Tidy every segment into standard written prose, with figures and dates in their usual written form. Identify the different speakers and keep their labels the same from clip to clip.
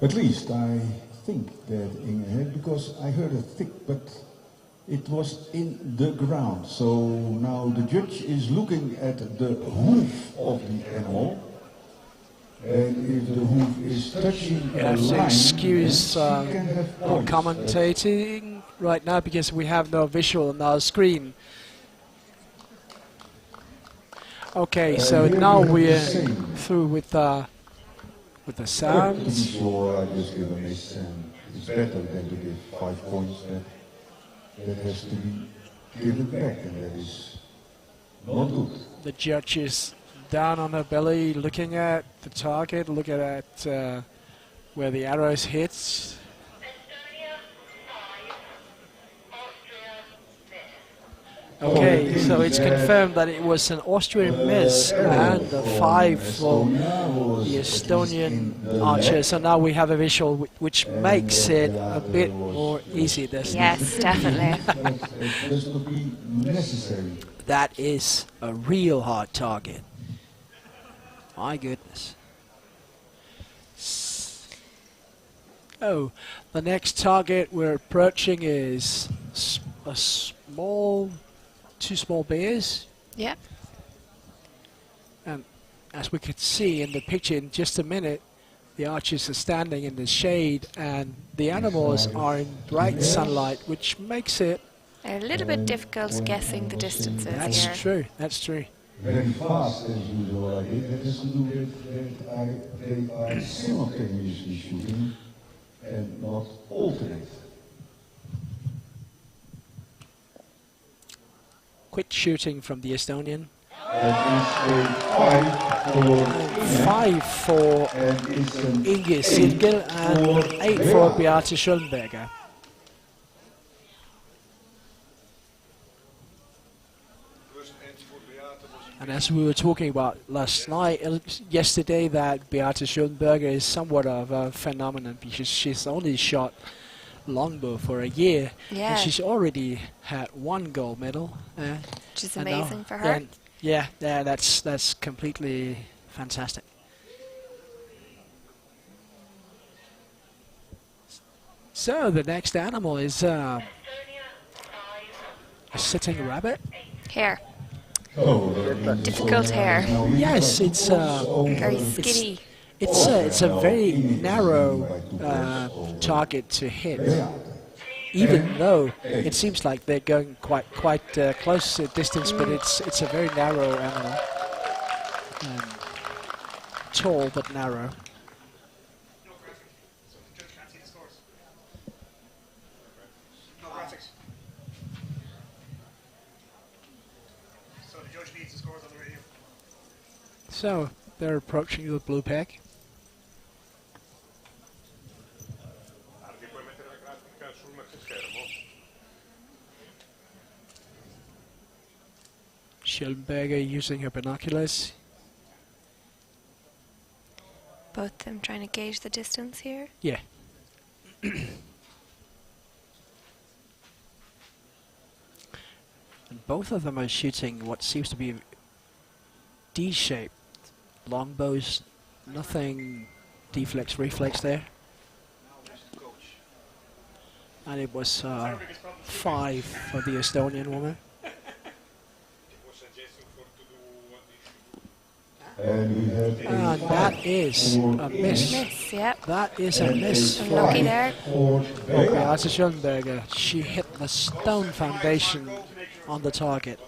Speaker 1: At least I think that Inge had, because I heard a tick, but it was in the ground. So now the judge is looking at the hoof of the animal. And if the hoof is touching
Speaker 2: You
Speaker 1: a
Speaker 2: have to
Speaker 1: line,
Speaker 2: excuse
Speaker 1: then she can have
Speaker 2: our
Speaker 1: points.
Speaker 2: commentating right now because we have no visual on our screen. Okay, so
Speaker 1: here
Speaker 2: now
Speaker 1: we have
Speaker 2: we're
Speaker 1: the same.
Speaker 2: through with the
Speaker 1: To be
Speaker 2: sounds.
Speaker 1: sure, I just give a miss, and it's better than to give 5 points. That has to be given back, and that is not good.
Speaker 2: The judge is down on her belly, looking at the target, looking at where the arrows hit. Okay, so it's confirmed that it was an Austrian miss and a 5 for the Estonian archer. So now we have a visual which makes it a bit more easy, doesn't it?
Speaker 3: Yes, definitely.
Speaker 1: This could be necessary.
Speaker 2: That is a real hard target. My goodness. Oh, the next target we're approaching is two small bears.
Speaker 3: Yep.
Speaker 2: And as we could see in the picture in just a minute, the archers are standing in the shade and the animals are in bright sunlight, which makes it...
Speaker 3: A little bit difficult guessing the distances
Speaker 2: That's
Speaker 3: here.
Speaker 2: true, that's true.
Speaker 1: Very fast as usual, I think. That has to do with that they are simultaneously shooting and not alternate.
Speaker 2: Quick shooting from the Estonian.
Speaker 1: That is a
Speaker 2: 5 for
Speaker 1: and it's an
Speaker 2: Inge Sirgel and 8 for Beate Schönberger. And as we were talking about yesterday, that Beate Schönberger is somewhat of a phenomenon because she's only shot longbow for a year,
Speaker 3: Yeah.
Speaker 2: and she's already had 1 gold medal.
Speaker 3: Which is
Speaker 2: and now-
Speaker 3: amazing for her.
Speaker 2: Yeah, that's completely fantastic. So the next animal is a sitting rabbit.
Speaker 3: Hair.
Speaker 1: difficult
Speaker 3: Difficult hair.
Speaker 2: Yes, it's
Speaker 3: Very skinny.
Speaker 2: it's a very narrow target to hit. Even though it seems like they're going quite close distance, but it's a very narrow animal. Tall but narrow. So they're approaching the blue peg. Schönberger using her binoculars.
Speaker 3: Both of them trying to gauge the distance here.
Speaker 2: Yeah. And both of them are shooting what seems to be D-shaped longbows. Nothing deflex, reflex there. And it was 5 for the Estonian woman. And that is a miss.
Speaker 3: Miss, yep.
Speaker 2: That is a miss.
Speaker 3: Unlucky there.
Speaker 2: Beate Schönberger. She hit the stone foundation on the target.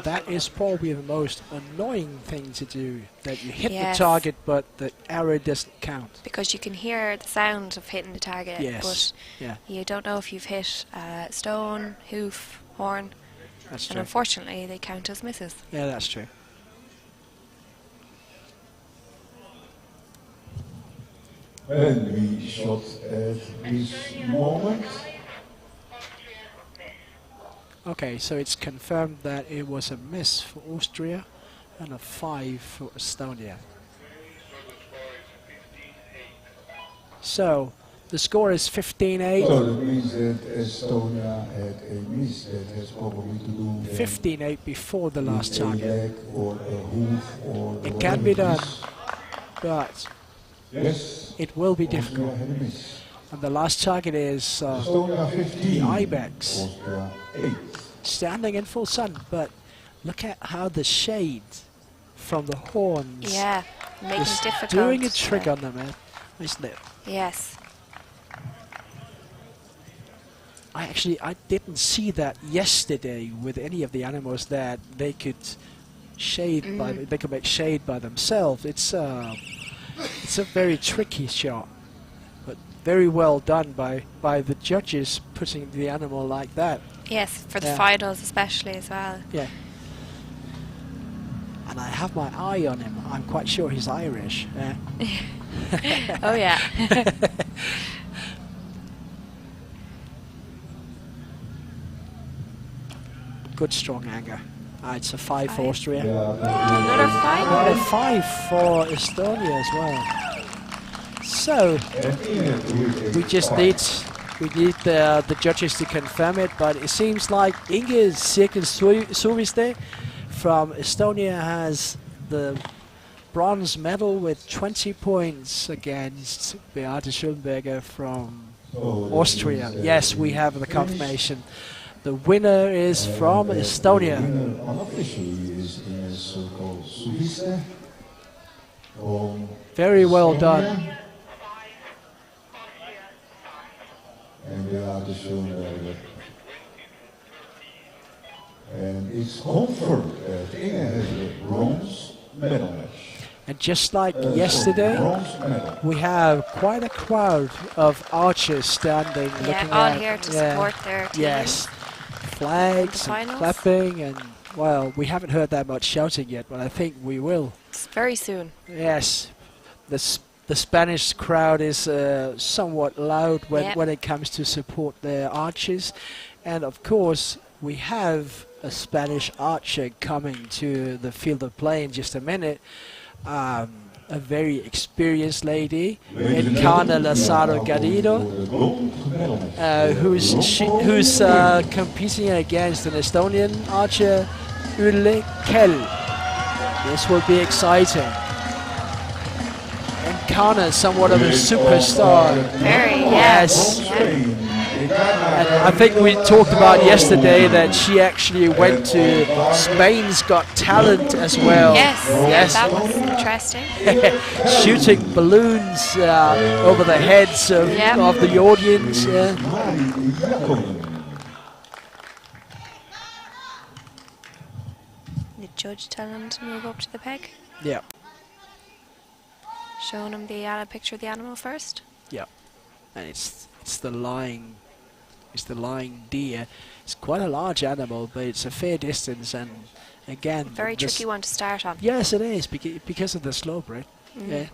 Speaker 2: That is probably the most annoying thing to do, that you hit
Speaker 3: Yes.
Speaker 2: the target but the arrow doesn't count.
Speaker 3: Because you can hear the sound of hitting the target,
Speaker 2: Yes,
Speaker 3: but
Speaker 2: yeah,
Speaker 3: you don't know if you've hit stone, hoof, horn,
Speaker 2: that's
Speaker 3: and
Speaker 2: true.
Speaker 3: unfortunately they count as misses.
Speaker 2: Yeah, that's true.
Speaker 1: And we shot at this moment.
Speaker 2: Okay, so it's confirmed that it was a miss for Austria and a 5 for Estonia. So The score is 15-8.
Speaker 1: So that means that Estonia had a miss that has probably to do
Speaker 2: 15-8 before the last
Speaker 1: with a
Speaker 2: target.
Speaker 1: leg or a hoof or
Speaker 2: It can be
Speaker 1: whatever it
Speaker 2: done,
Speaker 1: is.
Speaker 2: but
Speaker 1: Yes,
Speaker 2: it will be
Speaker 1: Austria
Speaker 2: difficult.
Speaker 1: had a miss.
Speaker 2: And the last target is
Speaker 1: Estonia 15,
Speaker 2: the ibex.
Speaker 1: Austria 8.
Speaker 2: Standing in full sun, but look at how the shade from the horns
Speaker 3: Yeah, making
Speaker 2: is
Speaker 3: it difficult.
Speaker 2: doing a trick
Speaker 3: to-
Speaker 2: on them, isn't it?
Speaker 3: Yes.
Speaker 2: I didn't see that yesterday with any of the animals that they could shade by they could make shade by themselves. It's a very tricky shot, but very well done by the judges putting the animal like that.
Speaker 3: Yes, for the
Speaker 2: Yeah.
Speaker 3: finals especially as well.
Speaker 2: Yeah. And I have my eye on him. I'm quite sure he's Irish.
Speaker 3: Oh yeah.
Speaker 2: Good strong anger. It's a 5 for
Speaker 3: Five.
Speaker 2: Austria.
Speaker 3: Another 5.
Speaker 2: And a 5 for Estonia as well. So we just need the judges to confirm it, but it seems like Inge Suviste from Estonia has the bronze medal with 20 points against Beate Schulberger from Austria. Yes, we have the confirmation. The winner is from Estonia.
Speaker 1: Winner unofficially is in a so-called Suviste.
Speaker 2: Very well done.
Speaker 1: And Beate Schulberger. And it's confirmed that Inge has a bronze medal match.
Speaker 2: And just like yesterday,
Speaker 1: Bronze medal.
Speaker 2: we have quite a crowd of archers standing,
Speaker 3: Yeah,
Speaker 2: looking
Speaker 3: all
Speaker 2: at,
Speaker 3: here to support their teams.
Speaker 2: yes, flags and
Speaker 3: finals.
Speaker 2: clapping, and well, we haven't heard that much shouting yet, but I think we will.
Speaker 3: It's very soon.
Speaker 2: Yes, the Spanish crowd is somewhat loud when it comes to support their archers, and of course we have a Spanish archer coming to the field of play in just a minute. A very experienced lady, Encarna Lazaro Garrido, who's competing against an Estonian archer, Ulle Kell. This will be exciting. Encarna is somewhat of a superstar.
Speaker 3: Very,
Speaker 2: Yes.
Speaker 3: Yeah.
Speaker 2: And I think we talked about yesterday that she actually went to Spain's Got Talent as well.
Speaker 3: Yes, that was interesting.
Speaker 2: Shooting balloons over the heads of the audience.
Speaker 3: The judge telling him to move up to the peg.
Speaker 2: Yeah.
Speaker 3: Showing him the picture of the animal first.
Speaker 2: Yeah. And it's the lying deer. It's quite a large animal, but it's a fair distance, and again,
Speaker 3: Very tricky one to start on.
Speaker 2: Yes, it is because of the slope, right? Yeah.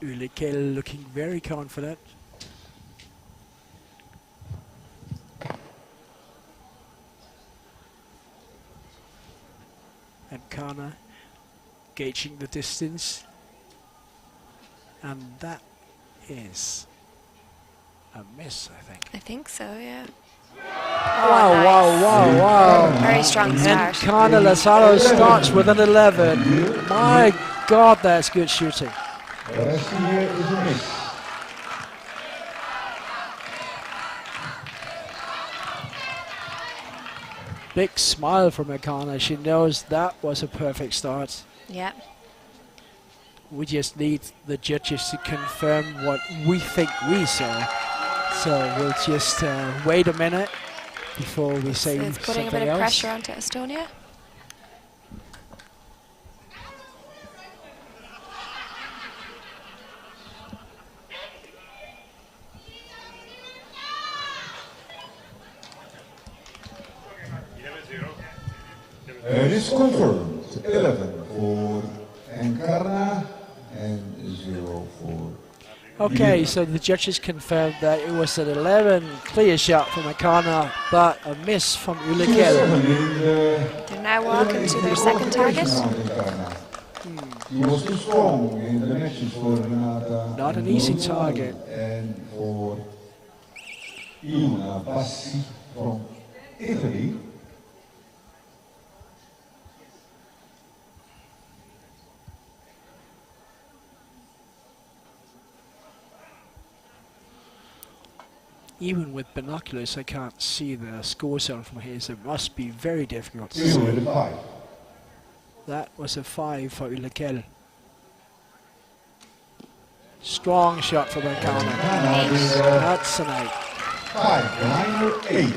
Speaker 2: Ulle Kell looking very confident. And Kana gauging the distance. And that is a miss, I think.
Speaker 3: I think so, yeah.
Speaker 2: Wow,
Speaker 3: nice.
Speaker 2: wow.
Speaker 3: Very strong
Speaker 2: And
Speaker 3: start.
Speaker 2: Kana Lazaro starts with an 11. My God, that's good shooting.
Speaker 1: The rest here is a miss.
Speaker 2: Big smile from Akana. She knows that was a perfect start.
Speaker 3: Yeah.
Speaker 2: We just need the judges to confirm what we think we saw. So we'll just wait a minute before we say
Speaker 3: So it's putting a
Speaker 2: something
Speaker 3: bit of
Speaker 2: else.
Speaker 3: pressure onto Estonia.
Speaker 1: It is confirmed. 11 for Encarna and 0 for
Speaker 2: Okay, so the judges confirmed that it was an 11 clear shot from Akana, but a miss from Ulekel.
Speaker 3: They're now walking to their second target.
Speaker 1: He was too strong in the matches for Renata.
Speaker 2: Not an easy target.
Speaker 1: And for Ilona Bassi from Italy.
Speaker 2: Even with binoculars, I can't see the score zone from here, so it must be very difficult to
Speaker 1: With
Speaker 2: see.
Speaker 1: a 5.
Speaker 2: That was a 5 for Ulekel. Strong shot from Akana. That's an 8.
Speaker 1: 5, liner 8.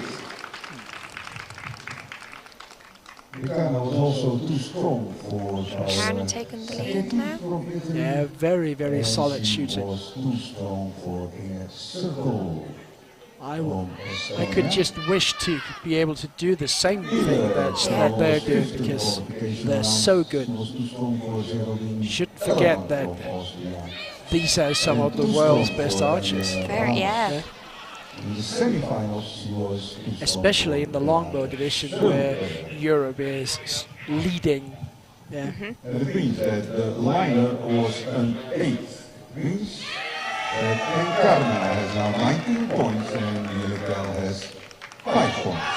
Speaker 1: Akana was also too strong for
Speaker 3: Akana taking the lead now.
Speaker 2: Yeah, very, very solid shooting.
Speaker 1: Was too strong for a circle.
Speaker 2: I could just wish to be able to do the same thing that they're doing, because they're so good. You shouldn't forget that these are some of the world's best archers.
Speaker 3: Very, yeah.
Speaker 1: In the semi-finals, she was
Speaker 2: Especially in the longbow division, where Europe is leading. Yeah.
Speaker 1: And it means that the liner was an 8. Means that Encarna has now 19 points and Ulekel has 5 points.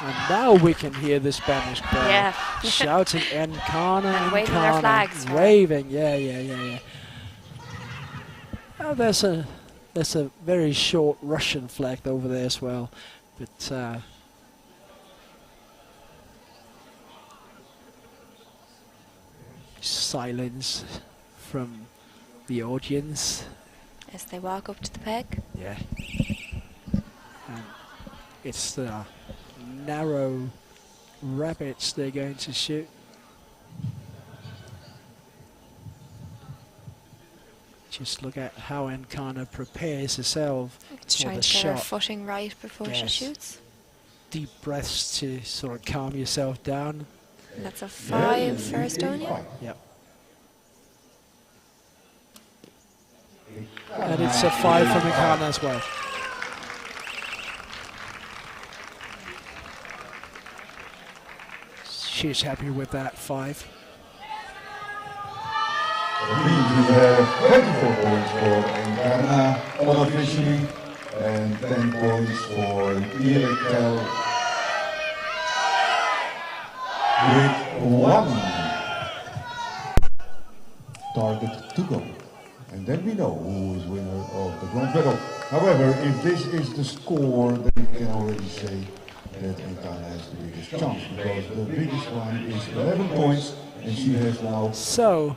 Speaker 2: And now we can hear the Spanish crowd
Speaker 3: Yeah.
Speaker 2: shouting Encarna,
Speaker 3: And waving their
Speaker 2: Encarna,
Speaker 3: flags.
Speaker 2: waving, yeah. Oh, there's a very short Russian flag over there as well, but silence from the audience.
Speaker 3: As they walk up to the peg.
Speaker 2: Yeah. And it's the narrow rabbits they're going to shoot. Just look at how Encarna prepares herself
Speaker 3: It's
Speaker 2: for
Speaker 3: trying
Speaker 2: the
Speaker 3: to get her
Speaker 2: shot.
Speaker 3: footing right before she shoots.
Speaker 2: Deep breaths to sort of calm yourself down.
Speaker 3: And that's a 5 for Estonia.
Speaker 2: Yep. And it's a 5 from Encarna as well. She's happy with that 5.
Speaker 1: That means we have 24 points for Encarna unofficially and 10 points for Ulekel with 1 target to go. And then we know who is winner of the bronze medal. However, if this is the score, then we can already say that Encarna has the biggest chance, because the biggest one is 11 points and she has now.
Speaker 2: So,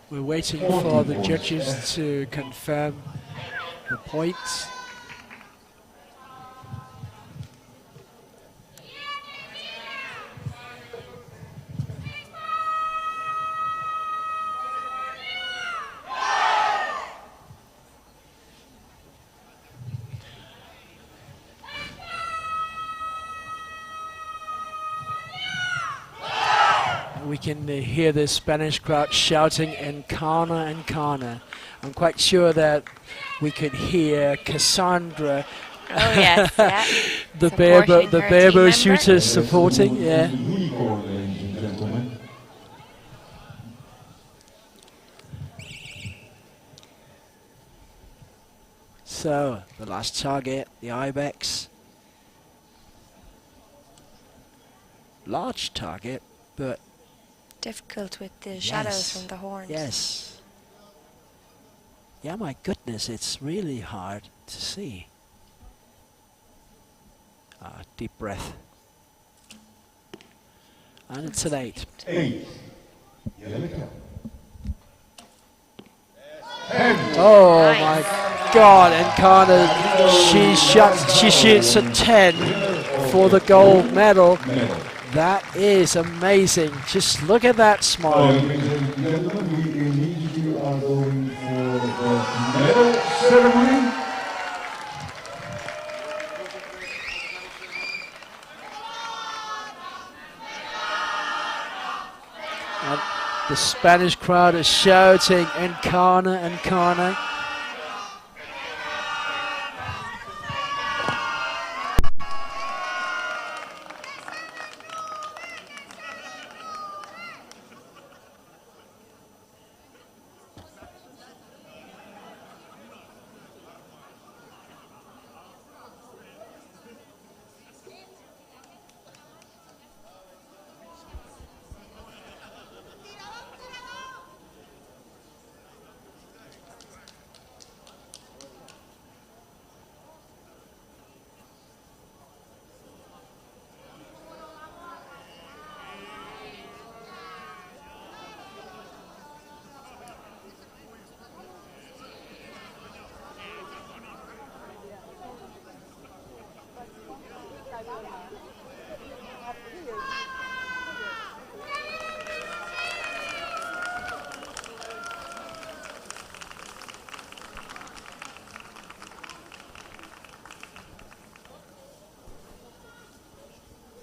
Speaker 2: we're waiting for the judges to confirm the points. We can hear the Spanish crowd shouting Encarna, Encarna. I'm quite sure that we could hear Cassandra,
Speaker 3: Oh yes, yeah.
Speaker 2: the
Speaker 3: Supporting her team
Speaker 2: barebow
Speaker 3: member.
Speaker 2: shooter supporting, yeah.
Speaker 1: Unicorn, ladies and gentlemen.
Speaker 2: So, the last target, the ibex. Large target, but
Speaker 3: Difficult with the shadows
Speaker 2: yes,
Speaker 3: from the horns.
Speaker 2: yes. Yeah, my goodness, it's really hard to see. Deep breath. And it's an 8.
Speaker 1: 8. Ulekel.
Speaker 2: Oh
Speaker 3: Nice.
Speaker 2: my God, Encarna, she shoots a 10 for the gold medal. That is amazing. Just look at that smile.
Speaker 1: Ladies and gentlemen, we immediately are going for the medal ceremony.
Speaker 2: The Spanish crowd is shouting, Encana, Encana.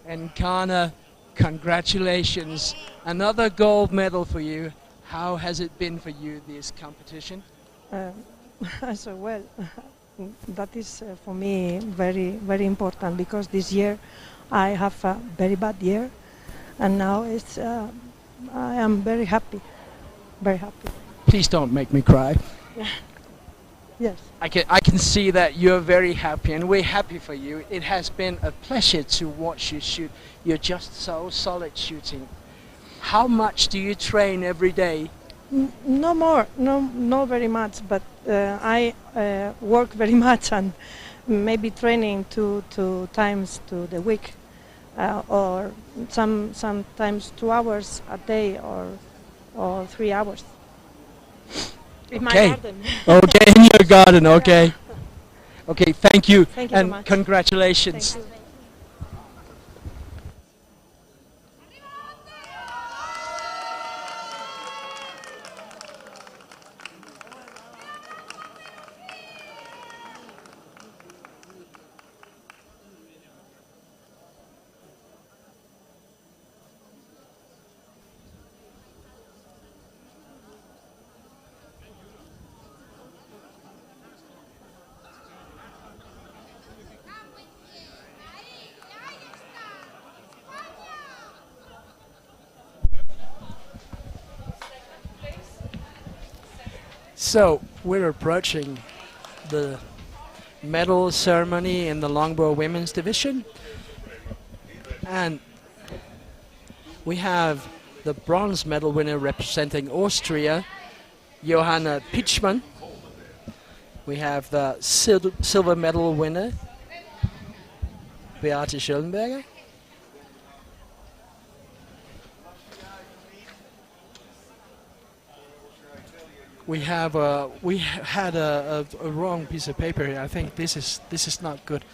Speaker 2: Encana, congratulations. Another gold medal for you. How has it been for you, this competition?
Speaker 4: So well, that is for me very, very important because this year I have a very bad year and now it's, I am very happy, very happy.
Speaker 2: Please don't make me cry.
Speaker 4: Yes.
Speaker 2: I can see that you're very happy and we're happy for you. It has been a pleasure to watch you shoot. You're just so solid shooting. How much do you train every day?
Speaker 4: No more, no very much, but I work very much and maybe training two times to the week or sometimes 2 hours a day or 3 hours. In my garden.
Speaker 2: Okay, in your garden, okay. Okay, thank you.
Speaker 4: Thank you
Speaker 2: and
Speaker 4: so much.
Speaker 2: Congratulations.
Speaker 4: Thank you.
Speaker 2: So we're approaching the medal ceremony in the longbow women's division, and we have the bronze medal winner representing Austria, Johanna Pitschmann. We have the silver medal winner, Beate Schellenberger. We had a wrong piece of paper here. I think this is not good.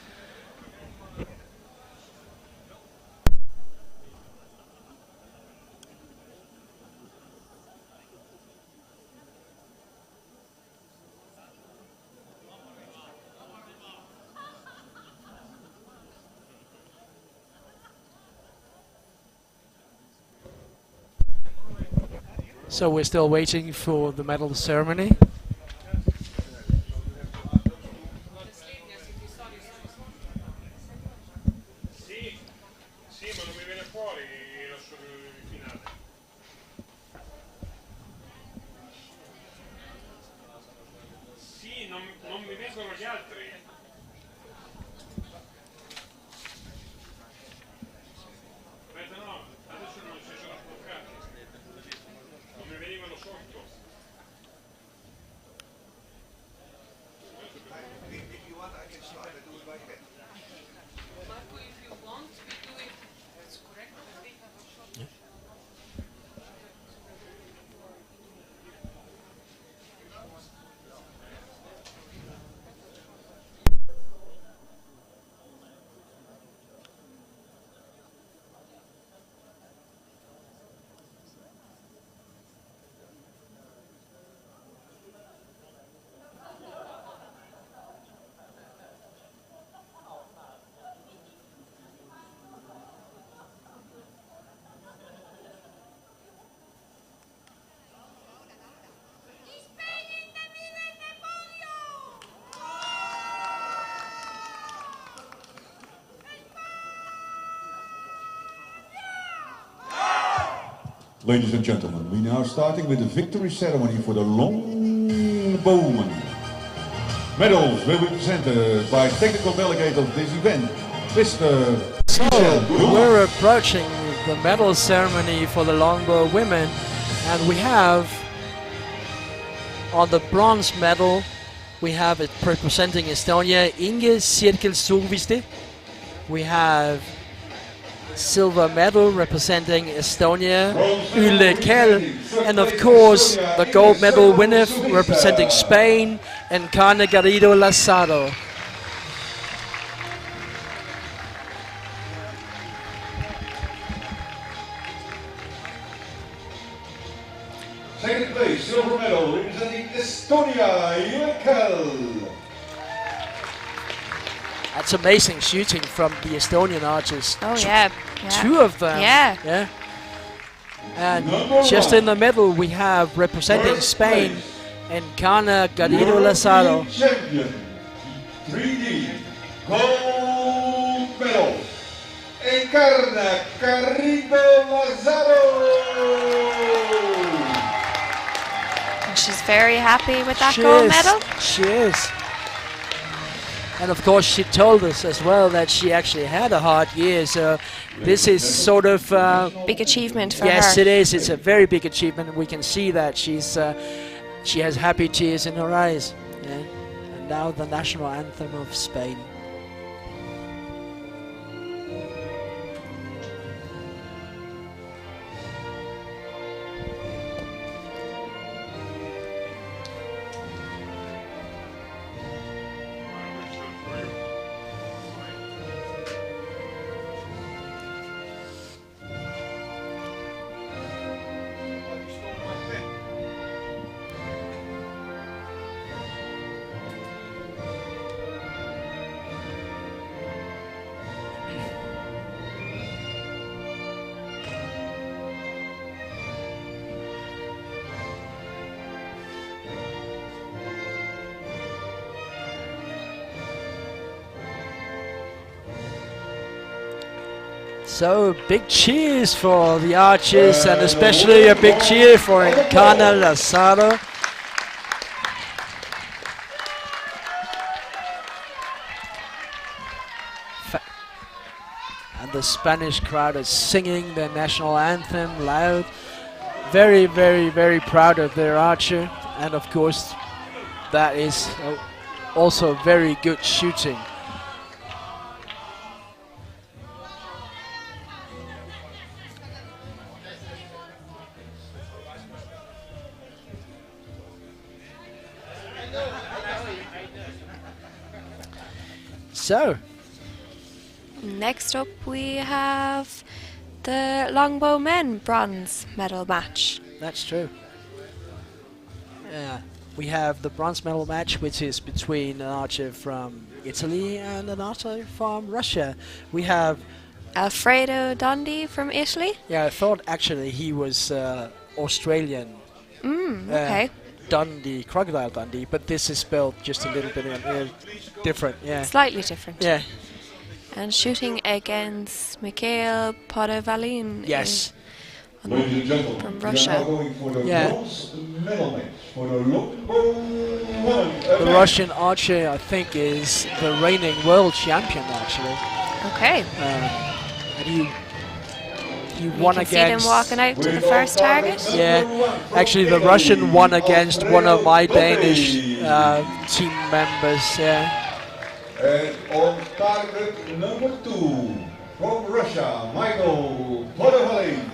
Speaker 2: So we're still waiting for the medal ceremony.
Speaker 1: Ladies and gentlemen, we now starting with the victory ceremony for the longbowmen. Medals will be presented by technical delegate of this event, Mr.
Speaker 2: So we're approaching the medal ceremony for the longbow women, and we have on the bronze medal, we have it representing Estonia, Inge Sirkel-Suviste. We have silver medal representing Estonia, Ülle Kell, and of course the gold medal winner representing Spain, Encarna Garrido Lazaro.
Speaker 1: Second place, silver medal representing Estonia, Ülle Kell.
Speaker 2: That's amazing shooting from the Estonian archers.
Speaker 3: Oh yeah.
Speaker 2: Two of them.
Speaker 3: Yeah.
Speaker 2: And just in the middle we have representing Spain, Encarna Garrido Lazaro.
Speaker 1: Champion, 3D, gold medal, Encarna Garrido Lazaro.
Speaker 3: And she's very happy with that gold medal.
Speaker 2: She is. And of course she told us as well that she actually had a hard year, so this is sort of
Speaker 3: Big achievement for her.
Speaker 2: yes, it is. It's a very big achievement. We can see that she has happy tears in her eyes. Yeah. And now the national anthem of Spain. So big cheers for the archers, and especially a big cheer for Encarna Lazaro. And the Spanish crowd is singing the national anthem loud. Very, very, very proud of their archer, and of course that is also very good shooting. So,
Speaker 3: next up we have the longbow men bronze medal match.
Speaker 2: that's true. Yeah, we have the bronze medal match, which is between an archer from Italy and an archer from Russia. We have,
Speaker 3: Alfredo Dondi from Italy.
Speaker 2: yeah, I thought actually he was Australian.
Speaker 3: Okay.
Speaker 2: Dundee, Crocodile Dundee, but this is spelled just a little bit different, yeah.
Speaker 3: Slightly different.
Speaker 2: Yeah,
Speaker 3: And shooting against Mikhail Podovalin.
Speaker 2: yes.
Speaker 1: Ladies and gentlemen,
Speaker 3: From
Speaker 1: we are
Speaker 3: Russia.
Speaker 1: now going for the
Speaker 2: Yeah.
Speaker 1: bronze medal match for the longbow woman.
Speaker 2: The Russian archer, I think, is the reigning world champion, actually.
Speaker 3: Okay.
Speaker 2: And he
Speaker 3: You
Speaker 2: won
Speaker 3: can see them
Speaker 2: against...
Speaker 3: walking out to the first target.
Speaker 2: Yeah, actually the Russian won against one of my Danish team members, yeah.
Speaker 1: And on target number 2 from Russia, Michael Podovalin.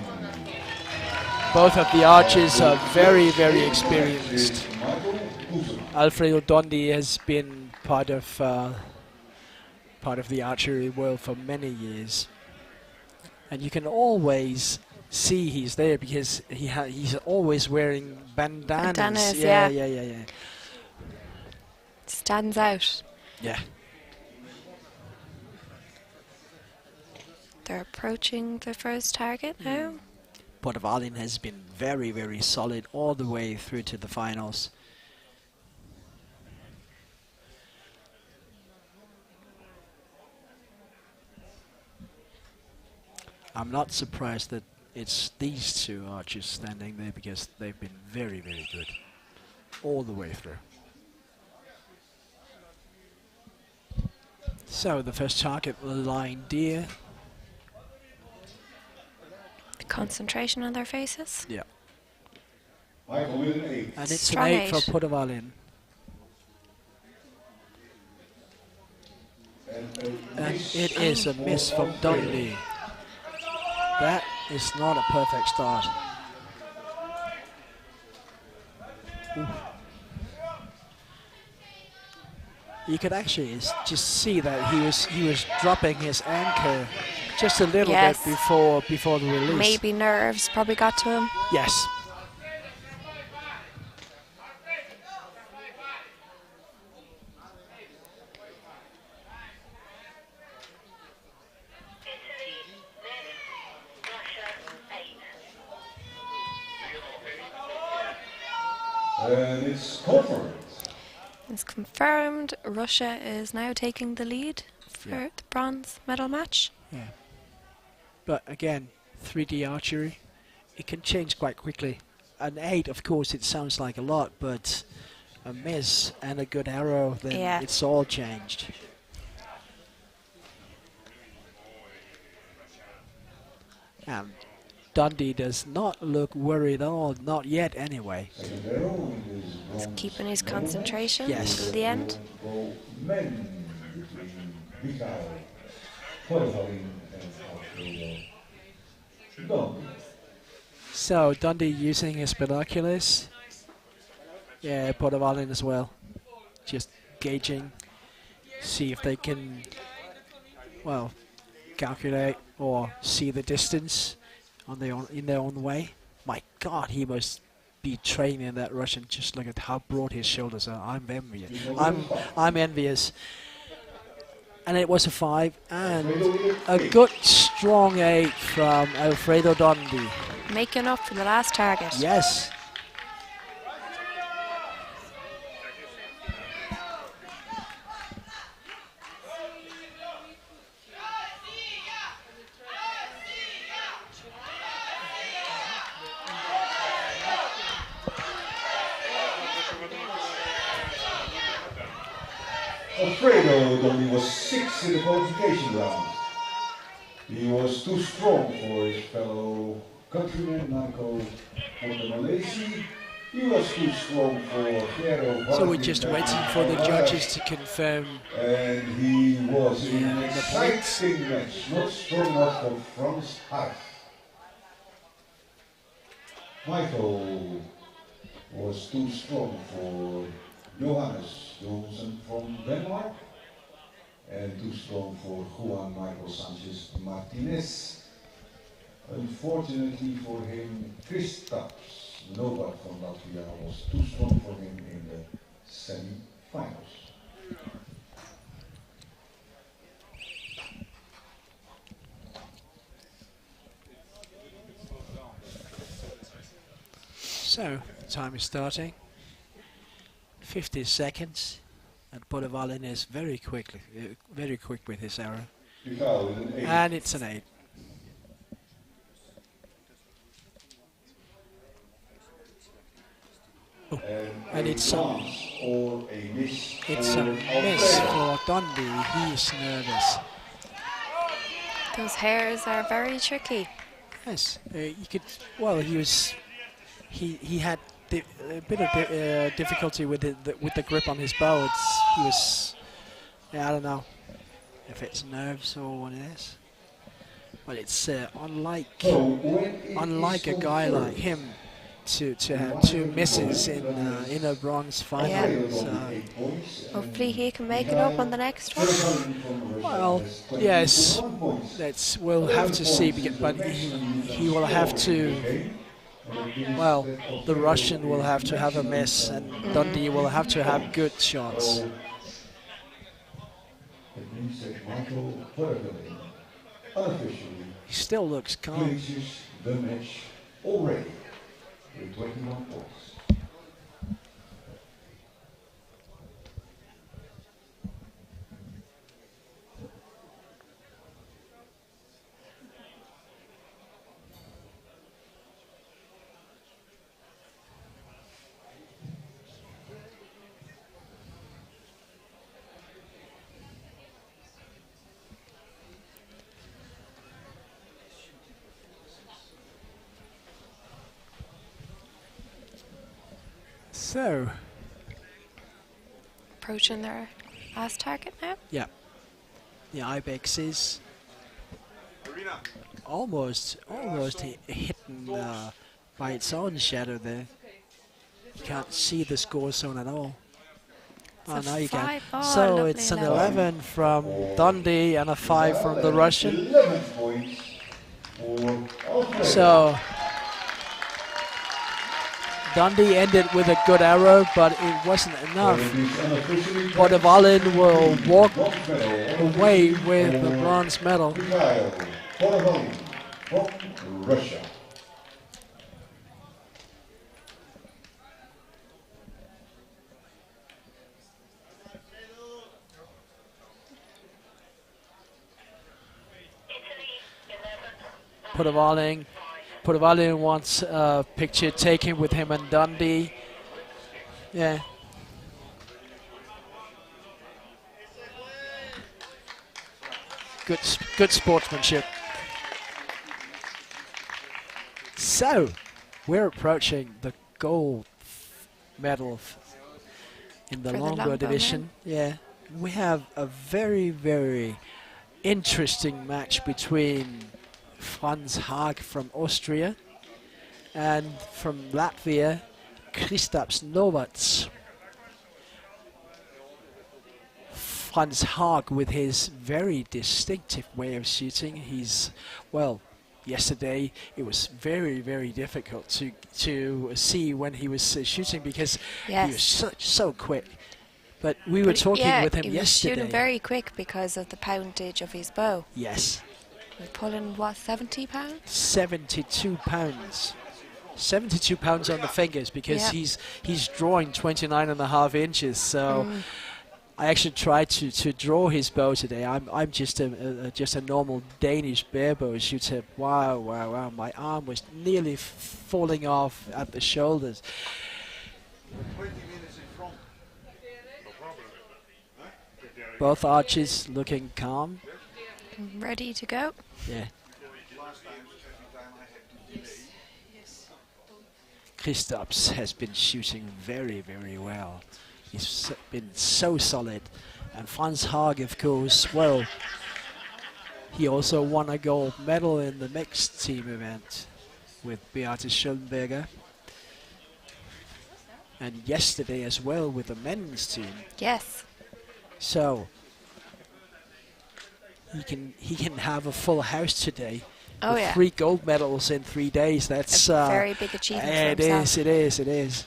Speaker 2: Both of the archers are very, very experienced. Alfredo Dondi has been part of the archery world for many years. And you can always see he's there because he's always wearing bandanas.
Speaker 3: Bandanas,
Speaker 2: yeah.
Speaker 3: Stands out.
Speaker 2: Yeah.
Speaker 3: They're approaching the first target now.
Speaker 2: Podovalin has been very, very solid all the way through to the finals. I'm not surprised that It's these two archers standing there because they've been very, very good all the way through. So the first target, the line deer.
Speaker 3: The concentration on their faces.
Speaker 2: Yeah.
Speaker 1: Michael with an 8.
Speaker 2: And it's
Speaker 3: Strong
Speaker 2: an 8 for
Speaker 3: eight.
Speaker 2: Pudavalin. And it is a miss from Dundee. That is not a perfect start. Ooh. You could actually just see that he was dropping his anchor just a little
Speaker 3: Yes.
Speaker 2: bit before the release.
Speaker 3: Maybe nerves probably got to him.
Speaker 2: Yes.
Speaker 1: And it's confirmed.
Speaker 3: It's confirmed Russia is now taking the lead for
Speaker 2: Yeah.
Speaker 3: the bronze medal match.
Speaker 2: Yeah. But again, 3D archery, it can change quite quickly. An 8, of course, it sounds like a lot, but a miss and a good arrow, then
Speaker 3: Yeah.
Speaker 2: it's all changed. And Dundee does not look worried at all, not yet anyway.
Speaker 3: He's keeping his concentration
Speaker 2: Yes.
Speaker 3: till the end.
Speaker 1: Men between Mikael, Pudavalin and Alfredo Dundee.
Speaker 2: So Dundee using his binoculars. Yeah, Pudavalin as well. Just gauging, see if they can, well, calculate or see the distance on in their own way. My God, he must be training that Russian. Just look at how broad his shoulders are. I'm envious. I'm envious. And it was a 5 and a good strong 8 from Alfredo Dundee.
Speaker 3: Making up for the last target.
Speaker 2: Yes.
Speaker 1: Alfredo Dundee was 6 in the qualification round. He was too strong for his fellow countryman Marco Malaysia. He was too strong for Piero.
Speaker 2: So we're just waiting for the judges to confirm.
Speaker 1: And he was in an
Speaker 2: the
Speaker 1: exciting match, not strong enough for Frans Hart. Michael was too strong for Johannes Johnson from Denmark and too strong for Juan Michael Sanchez Martinez. Unfortunately for him, Kristaps Novak from Latvia was too strong for him in the semi-finals.
Speaker 2: So, time is starting. 50 seconds, and Pudavalin is very quick with his arrow. And it's an 8. Oh, and it's a miss for Dundee. He's nervous.
Speaker 3: Those hairs are very tricky.
Speaker 2: Yes, you could. Well, he had a bit of difficulty with the grip on his bow. He was. Yeah, I don't know if it's nerves or what it is. But it's unlike a guy like him to have 2 misses in a bronze final.
Speaker 3: Yeah.
Speaker 2: So,
Speaker 3: Hopefully he can make it up on the next one.
Speaker 2: well, yes, we'll have to see. But he will have to. Well, the Russian will have to have a miss, and Dundee will have to have good shots. He still looks calm.
Speaker 1: The match already with 21 points.
Speaker 2: So,
Speaker 3: Approaching their last target now.
Speaker 2: yeah, the Ibex is almost hidden by its own shadow there. You can't see the score zone at all. Oh, now you can.
Speaker 3: 5-4,
Speaker 2: So
Speaker 3: lovely
Speaker 2: it's an
Speaker 3: 11.
Speaker 2: 11 from Dundee and a 5 from the Russian.
Speaker 1: 11 points for Australia.
Speaker 2: So Dundee ended with a good arrow, but it wasn't enough. Portavalin will walk away with the bronze medal.
Speaker 1: Mikhail Portavalin from Russia.
Speaker 2: Portavalin wants a picture taken with him and Dundee. Yeah. Good sportsmanship. So, we're approaching the gold medal in the
Speaker 3: For the
Speaker 2: longbow
Speaker 3: longbow
Speaker 2: division. Yeah, we have a very, very interesting match between Franz Haag from Austria and from Latvia, Kristaps Novats. Franz Haag, with his very distinctive way of shooting, yesterday it was very, very difficult to see when he was shooting because he was so quick. But we were talking with him
Speaker 3: he was
Speaker 2: yesterday.
Speaker 3: shooting very quick because of the poundage of his bow.
Speaker 2: Yes.
Speaker 3: We're pulling, what, 70 pounds?
Speaker 2: 72 pounds. 72 pounds on the fingers because he's drawing 29.5 inches. So I actually tried to draw his bow today. I'm just a normal Danish barebow shooter. Wow! My arm was nearly falling off at the shoulders.
Speaker 1: 20 minutes in front.
Speaker 2: Both archers looking calm.
Speaker 3: Ready to go?
Speaker 2: Yeah. Kristaps has been shooting very, very well. He's been so solid. And Franz Haag, of course, well, he also won a gold medal in the mixed team event with Beate Schullenberger. And yesterday as well with the men's team.
Speaker 3: Yes.
Speaker 2: So he can have a full house today.
Speaker 3: Oh,
Speaker 2: with
Speaker 3: yeah.
Speaker 2: 3 gold medals in 3 days. That's
Speaker 3: a very big achievement for himself.
Speaker 2: It is.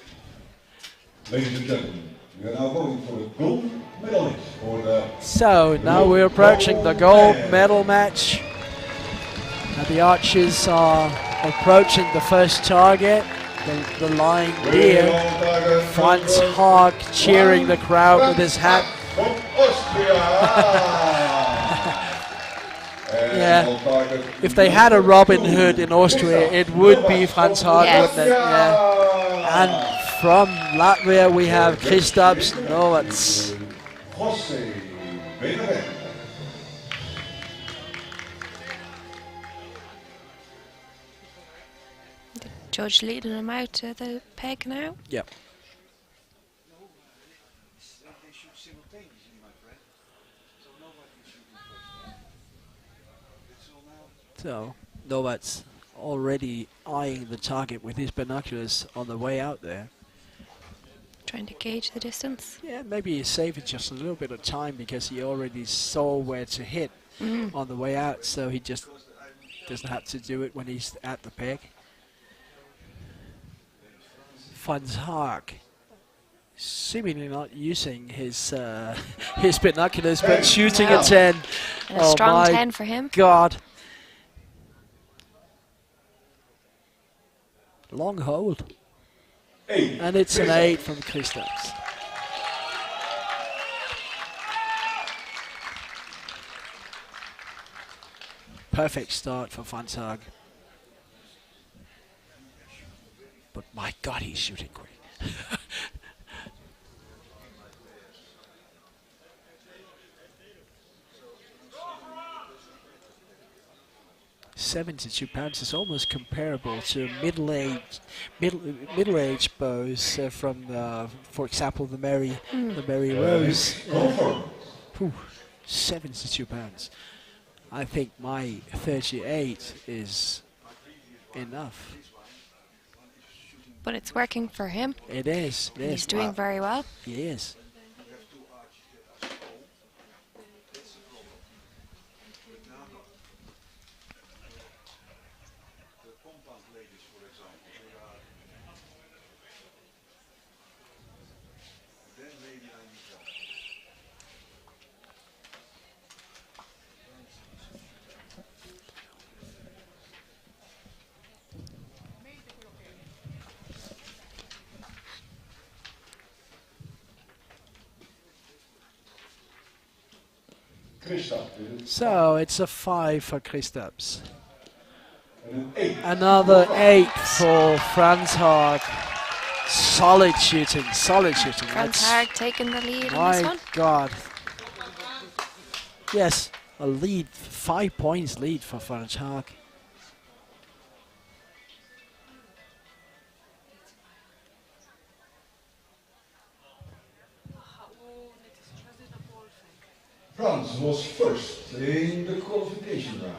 Speaker 1: Ladies and gentlemen, we are now going for the gold medalist for the...
Speaker 2: So now we're approaching the gold medal match. Now the archers are approaching the first target, the lying deer. Franz Haag cheering the crowd with his hat.
Speaker 1: From Austria.
Speaker 2: Yeah, if they had a Robin Hood in Austria, it would be Franz Haag, wouldn't it? Yeah. And from Latvia, we have Kristaps Novats.
Speaker 3: Judge leading him out to the peg now.
Speaker 2: Yep. So Novats already eyeing the target with his binoculars on the way out there.
Speaker 3: Trying to gauge the distance.
Speaker 2: Yeah, maybe he's saving just a little bit of time because he already saw where to hit on the way out, so he just doesn't have to do it when he's at the peg. Franz Haag seemingly not using his his binoculars, but shooting a 10.
Speaker 3: And a strong 10 for him.
Speaker 2: God. Long hold.
Speaker 1: 8.
Speaker 2: And it's an 8 from Kristaps. Perfect start for Franz Haag. But my God, he's shooting quick. 72 pounds is almost comparable to middle-aged bows from, for example, the Mary Rose. 72 pounds. I think my 38 is enough.
Speaker 3: But it's working for him.
Speaker 2: It is. It is.
Speaker 3: He's doing very well.
Speaker 2: He is. So it's a 5 for Kristaps. Another 8 for Franz Haag. Solid shooting, solid shooting.
Speaker 3: Franz Haag taking the lead on this one.
Speaker 2: My God. Yes, a lead, 5 points lead for Franz Haag.
Speaker 1: France was first in the qualification round.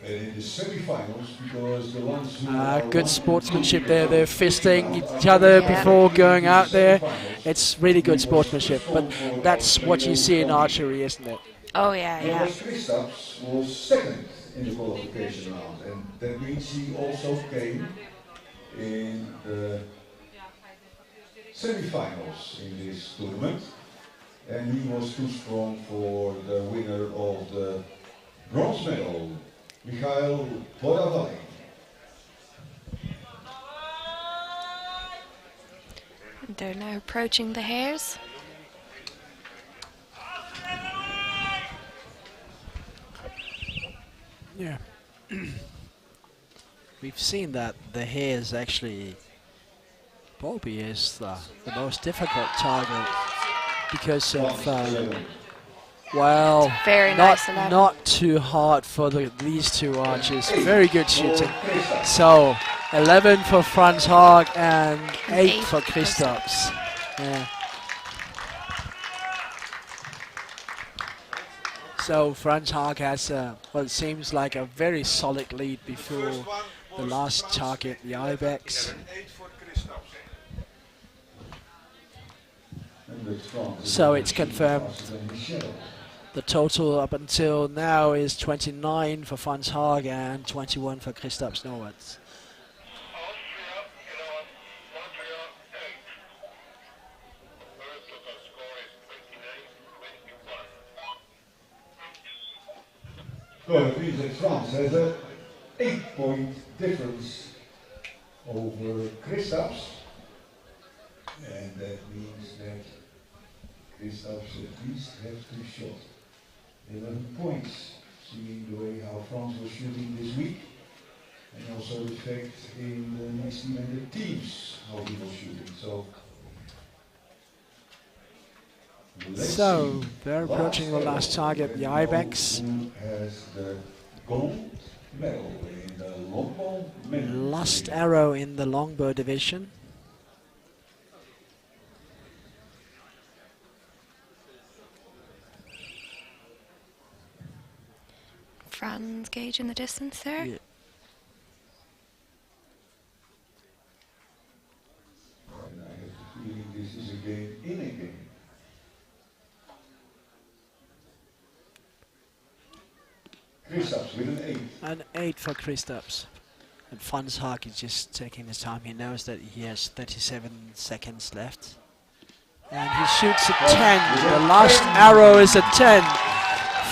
Speaker 1: And in the semi-finals, because the ones who
Speaker 2: good sportsmanship there. They're fisting each other before going out there. It's really good sportsmanship, but that's what you see in archery, isn't it?
Speaker 3: Oh yeah, yeah.
Speaker 1: Kristaps was second in the qualification round, and that means he also came in the semi-finals in this tournament. And he was too strong for the winner of the bronze medal, Michael Boravali.
Speaker 3: They're now approaching the hares.
Speaker 2: Yeah. We've seen that the hares actually probably is the most difficult target because of well,
Speaker 3: very nice 11.
Speaker 2: Not too hard for these two archers. Very good shooting. So 11 for Franz Haag and 8 for Kristaps. Yeah. So Franz Haag has well, it seems like a very solid lead before the last target, the Ibex. So it's confirmed. The total up until now is 29 for Franz Haag and 21 for Kristaps Norwitz.
Speaker 1: So it means that France has an 8-point difference over Kristaps. And that means that Kristaps at least has to shot 11 points, seeing the way how France was shooting this week, and also the fact in the next team and the teams how he was shooting.
Speaker 2: So they're approaching the last target, the Ibex.
Speaker 1: Who has the gold medal in the longbow medal?
Speaker 2: Last arrow in the longbow division.
Speaker 3: Franz gauging the distance there.
Speaker 2: Yeah.
Speaker 1: And I have the feeling this is a game in a game. Kristaps with an 8.
Speaker 2: An 8 for Kristaps. And Franz Haag is just taking his time. He knows that he has 37 seconds left. And he shoots a 10. The last arrow is a 10.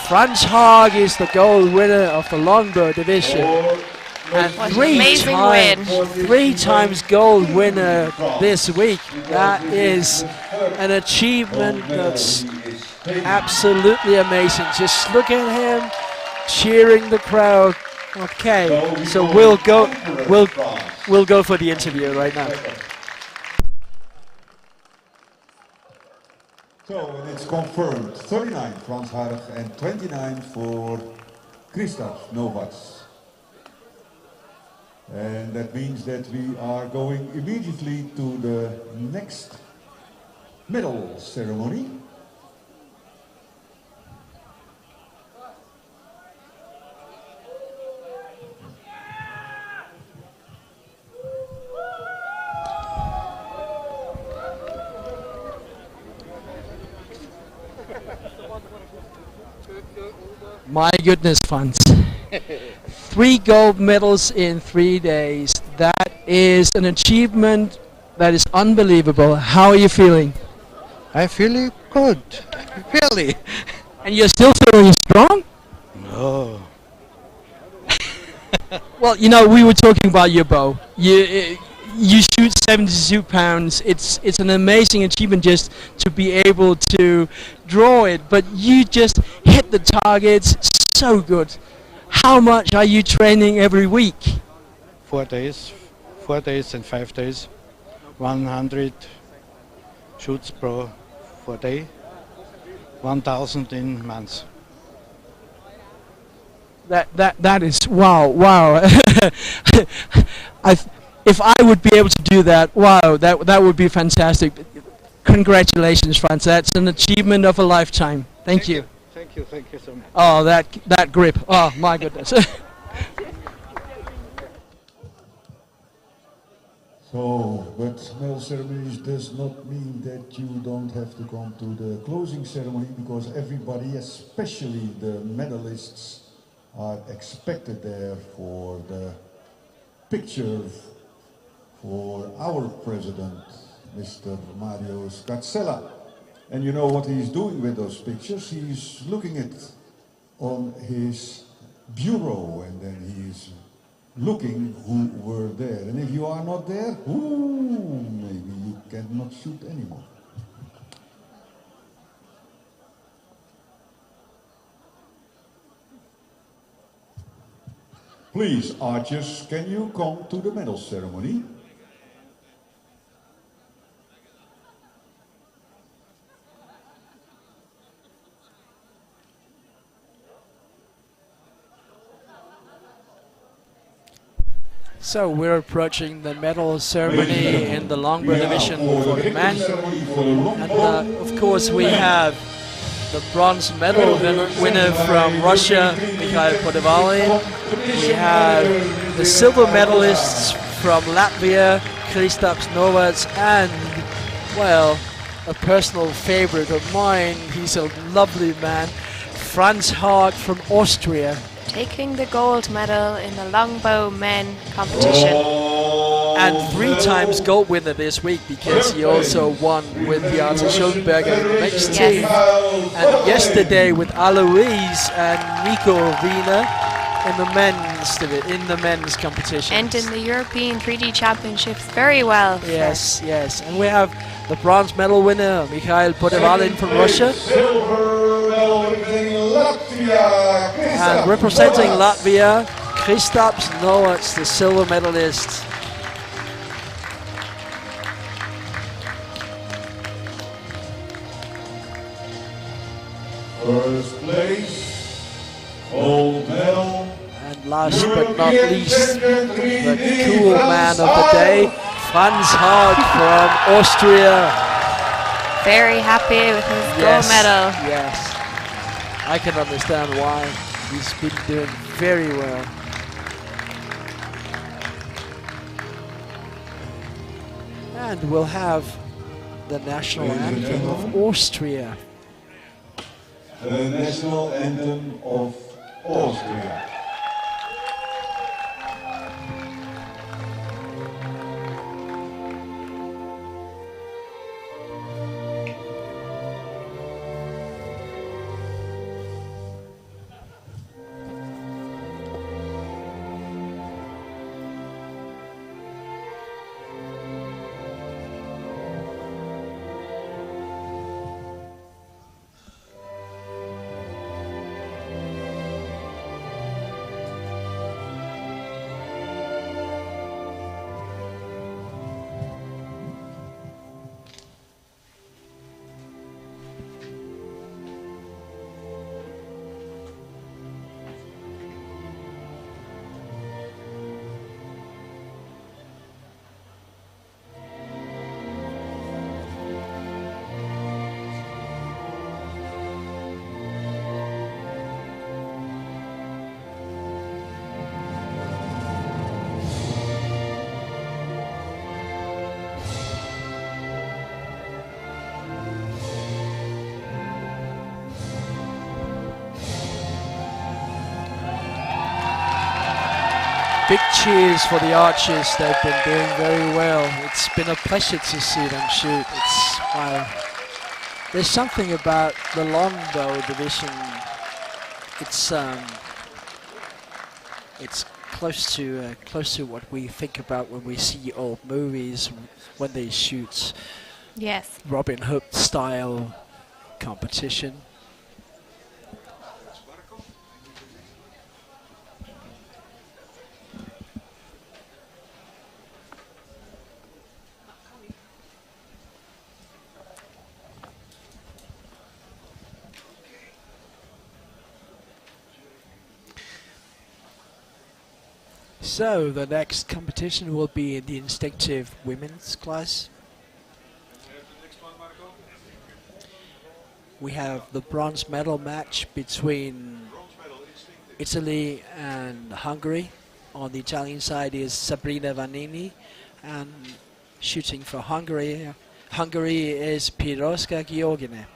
Speaker 2: Franz Haag is the gold winner of the longbow division. And three times gold winner this week. That is an achievement that's absolutely amazing. Just look at him cheering the crowd. Okay, so we'll go for the interview right now.
Speaker 1: So and it's confirmed 39 Franz Haag and 29 for Kristaps Novats. And that means that we are going immediately to the next medal ceremony.
Speaker 2: My goodness, Franz. 3 gold medals in 3 days. That is an achievement that is unbelievable. How are you feeling?
Speaker 5: I feel good, really.
Speaker 2: And you're still feeling strong?
Speaker 5: No.
Speaker 2: Well, you know, we were talking about your bow. You shoot 72 pounds. It's an amazing achievement just to be able to draw it, but you just hit the targets so good. How much are you training every week?
Speaker 5: 4 days, 4 days and 5 days. 100 shoots per day. 1,000 in months.
Speaker 2: That is wow. If I would be able to do that, wow, that would be fantastic. Congratulations, Franz. That's an achievement of a lifetime. Thank you.
Speaker 5: Thank you so much.
Speaker 2: Oh, that grip. Oh, my goodness.
Speaker 1: So, but medal ceremonies does not mean that you don't have to come to the closing ceremony, because everybody, especially the medalists, are expected there for the picture for our president, Mr. Mario Scarsella. And you know what he's doing with those pictures? He's looking at on his bureau, and then he's looking who were there. And if you are not there, maybe you cannot shoot anymore. Please, archers, can you come to the medal ceremony?
Speaker 2: So we're approaching the medal ceremony in the longbow division for the men. And of course we have the bronze medal winner from Russia, Mikhail Podvalin. We have the silver medalists from Latvia, Kristaps Novats, and, well, a personal favorite of mine, he's a lovely man, Franz Hart from Austria.
Speaker 3: Taking the gold medal in the longbow men competition.
Speaker 2: And 3 times gold winner this week, because he also won with the Arthur Schoenberger mixed team. And yesterday with Alois and Nico Wiener in the men's competition.
Speaker 3: And in the European 3D Championships very well.
Speaker 2: Yes. And we have the bronze medal winner, Mikhail Podvalin from Russia. And representing Latvia, Kristaps Novats, the silver medalist.
Speaker 1: First place, gold medal.
Speaker 2: And last but not least, the cool man of the day, Franz Hart from Austria.
Speaker 3: Very happy with his gold medal.
Speaker 2: Yes, I can understand why. He's been doing very well. And we'll have the national anthem of Austria.
Speaker 1: The national anthem of Austria.
Speaker 2: Big cheers for the archers. They've been doing very well. It's been a pleasure to see them shoot. It's wow. There's something about the longbow division. It's close to what we think about when we see old movies when they shoot.
Speaker 3: Yes.
Speaker 2: Robin Hood style competition. So the next competition will be in the instinctive women's class. We have the bronze medal match between Italy and Hungary. On the Italian side is Sabrina Vanini, and shooting for Hungary is Piroska Georgine.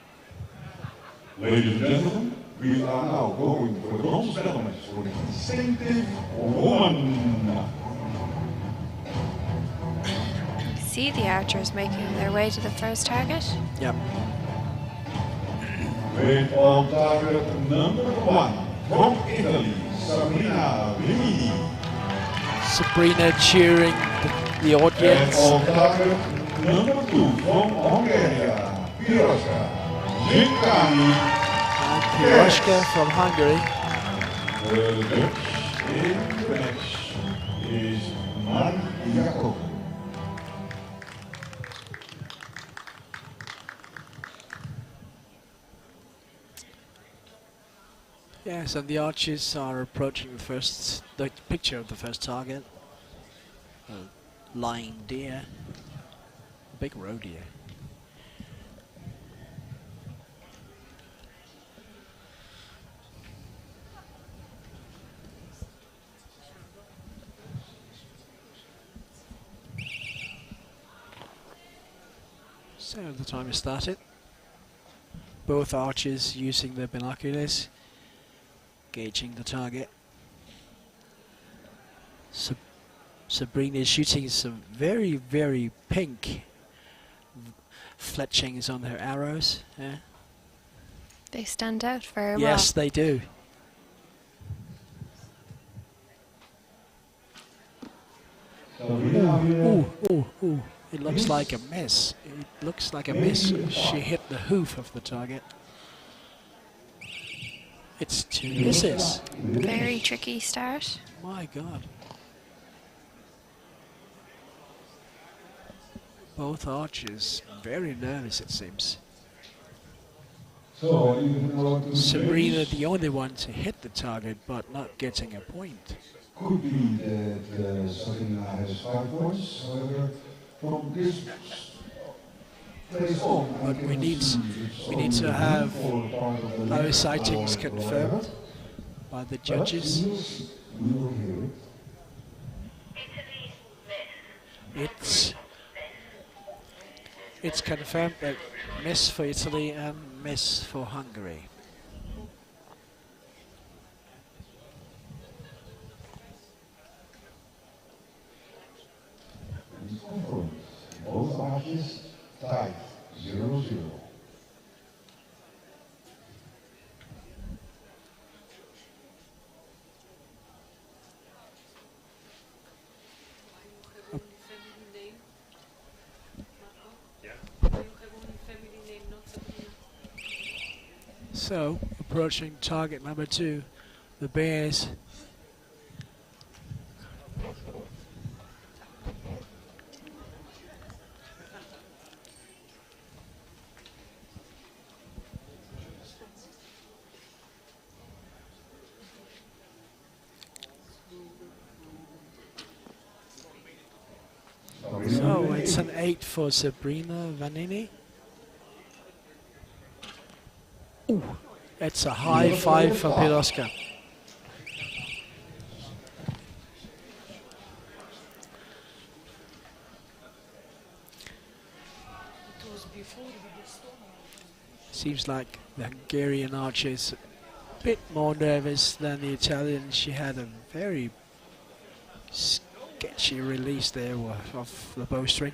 Speaker 1: Ladies and gentlemen, we are now going for the bronze medal match for the instinctive woman.
Speaker 3: See the archers making their way to the first target.
Speaker 2: Yep.
Speaker 1: With on target number 1 from Italy, Sabrina Vanini.
Speaker 2: Sabrina cheering the audience.
Speaker 1: And on target number 2 from Hungary, Piroska Georgine.
Speaker 2: And Piroska from Hungary.
Speaker 1: The judge in the match is Maribor.
Speaker 2: Yes, and the archers are approaching the picture of the first target. A lying deer. Big roe deer. So the time has started. Both archers using their binoculars, gauging the target. Sabrina is shooting some very, very pink fletchings on her arrows. Yeah.
Speaker 3: They stand out very well.
Speaker 2: Yes, they do. Ooh, ooh, ooh. It looks like a miss. It looks like a miss. She hit the hoof of the target. It's 2 misses.
Speaker 3: Very tricky start.
Speaker 2: My God. Both archers very nervous, it seems. Sabrina the only one to hit the target but not getting a point.
Speaker 1: Could be that Sabrina has 5 points, however, from this place on.
Speaker 2: But we need to have our sightings confirmed by the judges.
Speaker 1: We will hear it.
Speaker 2: It's confirmed that miss for Italy and miss for Hungary.
Speaker 1: Both arches tied 0-0.
Speaker 2: So, approaching target number 2, the Bears. So, it's an 8 for Sabrina Vanini. Ooh, that's a high 5 for Piroska. Seems like the Hungarian archer is a bit more nervous than the Italian. She had a very sketchy release there of the bowstring.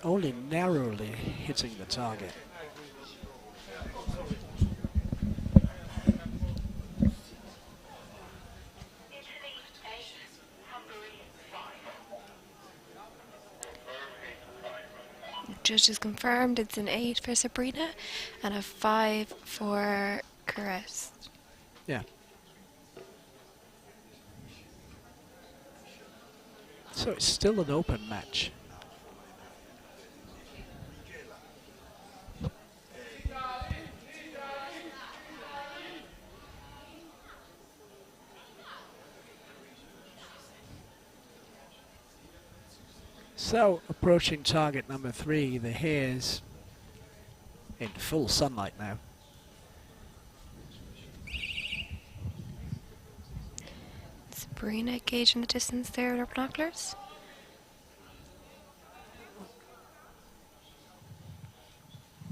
Speaker 2: Only narrowly hitting the target.
Speaker 3: Judges confirmed it's an 8 for Sabrina and a 5 for Caress.
Speaker 2: Yeah. So it's still an open match. So, approaching target number 3, the hares in full sunlight now.
Speaker 3: Sabrina gauging the distance there with her binoculars.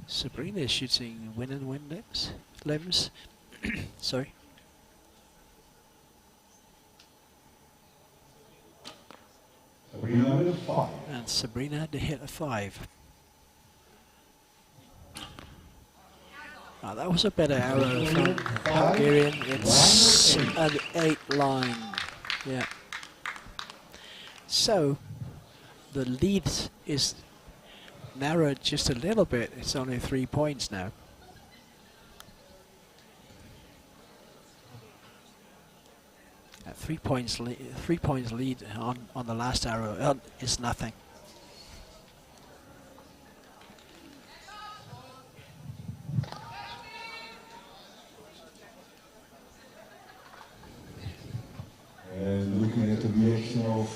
Speaker 2: Sabrina is shooting win and win limbs. Sorry.
Speaker 1: Sabrina with a 5.
Speaker 2: And Sabrina had to hit a 5. Ah, that was a better arrow from Hungarian. It's an 8 line. Yeah. So the lead is narrowed just a little bit. It's only 3 points now. At 3 points, 3 points lead on the last arrow is nothing.
Speaker 1: And looking at the reaction of...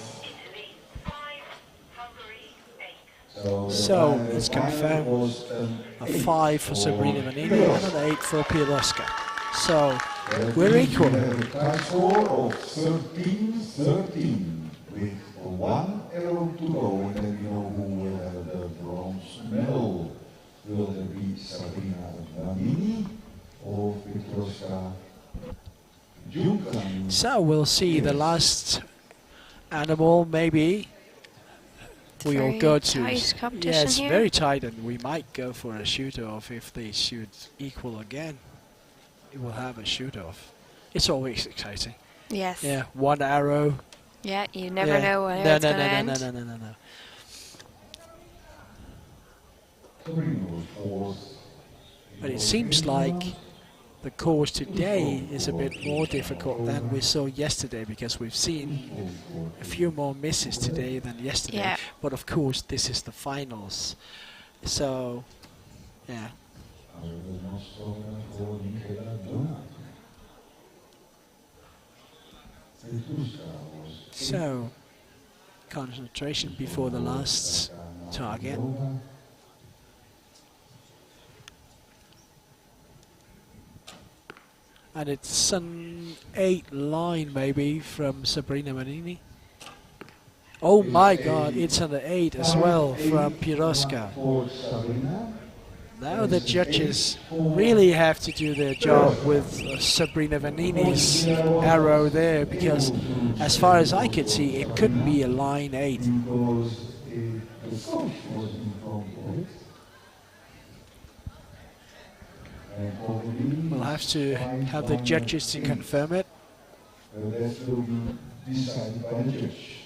Speaker 2: So it's confirmed a 5 for Sabrina Vanini and an 8 for Piroska. So we're equal.
Speaker 1: We have a tie score of 13-13 with 1 arrow to go, and then we know who will have the bronze medal. Will it be Sabrina Vanini or Piroska Junkan?
Speaker 2: So we'll see the last animal, maybe. We will go to
Speaker 3: tight competition
Speaker 2: yes,
Speaker 3: here.
Speaker 2: very tight, and we might go for a shoot-off if they shoot equal again. We will have a shoot-off. It's always exciting.
Speaker 3: Yes.
Speaker 2: Yeah, 1 arrow.
Speaker 3: Yeah, you never know when
Speaker 2: no,
Speaker 3: it's going to end.
Speaker 2: No. But it seems like the course today is a bit more difficult than we saw yesterday, because we've seen a few more misses today than yesterday.
Speaker 3: Yeah.
Speaker 2: But of course, this is the finals. So, yeah. So, concentration before the last target. And it's an 8 line maybe from Sabrina Vanini. Oh my god, it's an 8 as well from Piroska. Now the judges really have to do their job with Sabrina Vanini's arrow there, because as far as I could see, it couldn't be a line 8. We'll have to have the judges to confirm it.
Speaker 1: That will be decided by the judge.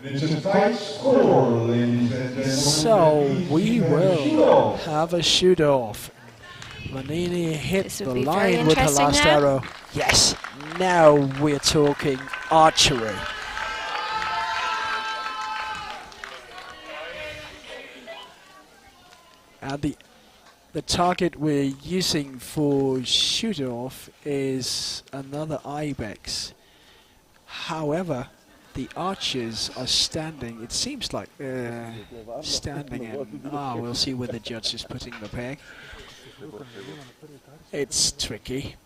Speaker 1: And it's a tight score, ladies and gentlemen.
Speaker 2: So we will have a shoot-off. Vanini hit
Speaker 3: This
Speaker 2: the
Speaker 3: would be very
Speaker 2: line with her
Speaker 3: interesting
Speaker 2: last
Speaker 3: now.
Speaker 2: arrow. Yes, now we're talking archery. And the target we're using for shoot-off is another ibex. However, the archers are standing. It seems like they're standing, and we'll see where the judge is putting the peg. It's tricky.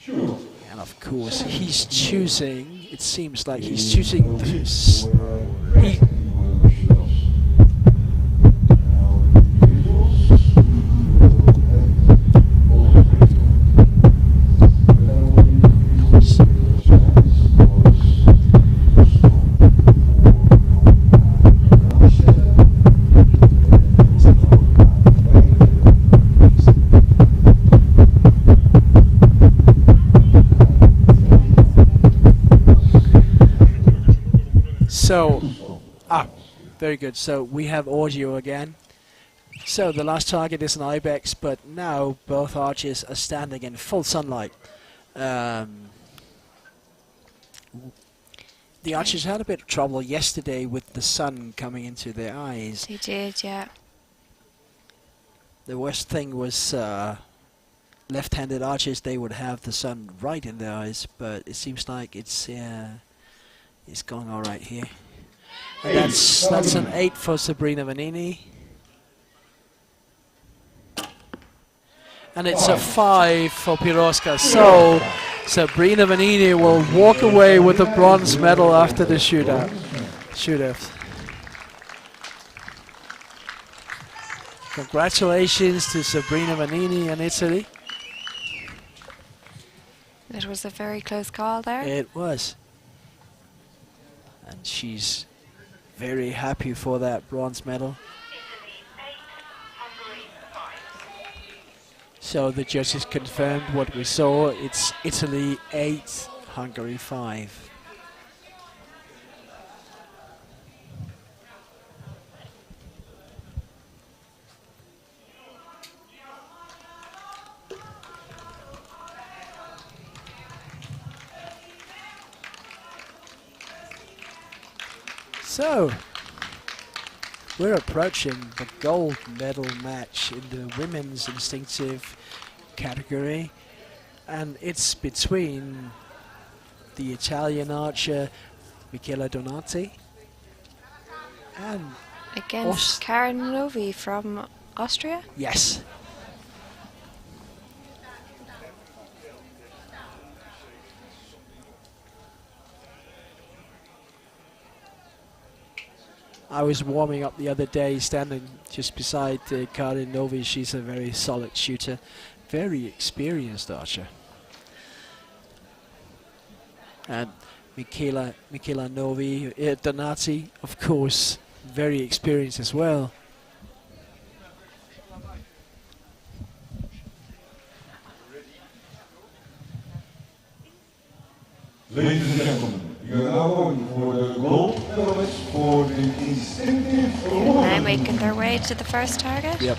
Speaker 2: And of course, he's choosing. It seems like he's choosing. He So, very good. So we have audio again. So the last target is an ibex, but now both archers are standing in full sunlight. The archers had a bit of trouble yesterday with the sun coming into their eyes.
Speaker 3: They did, yeah.
Speaker 2: The worst thing was left-handed archers, they would have the sun right in their eyes, but it seems like it's going all right here. And that's an 8 for Sabrina Vanini. And it's a 5 for Piroska. So Sabrina Vanini will walk away with the bronze medal after the shootout. Congratulations to Sabrina Vanini and Italy.
Speaker 3: It was a very close call there.
Speaker 2: It was. And she's very happy for that bronze medal. So the judges confirmed what we saw. It's Italy 8, Hungary 5. So, we're approaching the gold medal match in the women's instinctive category, and it's between the Italian archer Michela Donati and
Speaker 3: against Karen Novi from Austria.
Speaker 2: Yes. I was warming up the other day, standing just beside Karin Novi. She's a very solid shooter, very experienced archer. And Michela Novi, Donati, of course, very experienced as well.
Speaker 1: Ladies and gentlemen, you are now going for the gold medalist for the instinctive.
Speaker 3: They're now making their way to the first target.
Speaker 2: Yep.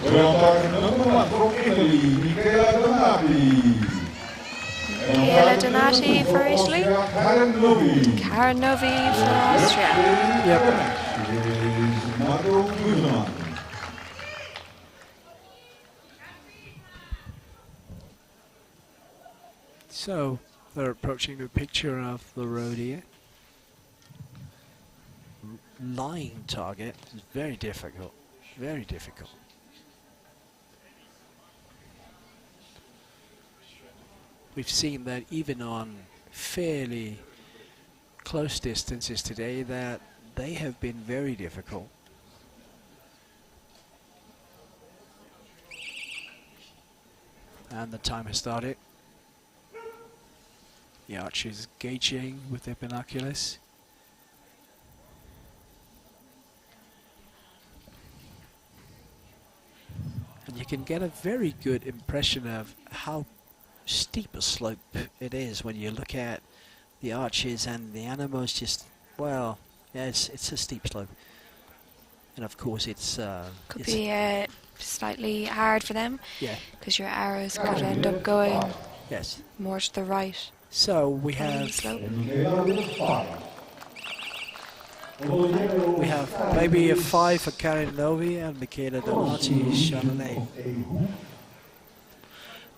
Speaker 1: Well, target number 1 from Italy, Michela Donati.
Speaker 3: Michela Donati for Italy.
Speaker 1: Karen Novi.
Speaker 3: Karen Novi for Austria.
Speaker 2: Yep.
Speaker 1: Is Marco Guzman.
Speaker 2: So, they're approaching the picture of the road here. Lying target is very difficult. Very difficult. We've seen that even on fairly close distances today, that they have been very difficult. And the time has started. The archers gauging with their binoculars. And you can get a very good impression of how steep a slope it is when you look at the arches and the animals. Just, well, yeah, it's a steep slope. And of course it's
Speaker 3: Could be slightly hard for them.
Speaker 2: Yeah.
Speaker 3: Because your arrows could end up going
Speaker 2: Yes.
Speaker 3: more to the right.
Speaker 2: So we have
Speaker 3: Slope.
Speaker 2: maybe a 5 for Karen Novi and Michela Donati shot an 8.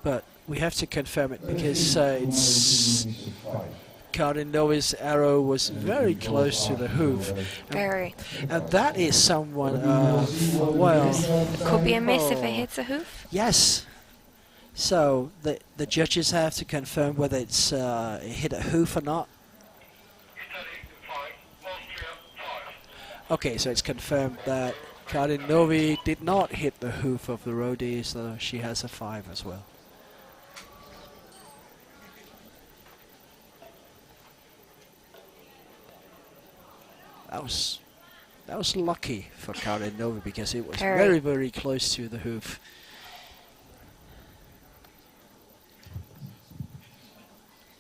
Speaker 2: But we have to confirm it because it's Karen Novi's arrow was very close to the hoof.
Speaker 3: Very.
Speaker 2: And that is someone, well...
Speaker 3: It could be a miss if it hits a hoof.
Speaker 2: Yes. So the judges have to confirm whether it's it hit a hoof or not. Okay, so it's confirmed that Karin Novi did not hit the hoof of the roadie, so she has a 5 as well. That was lucky for Karin Novi because it was very, very close to the hoof.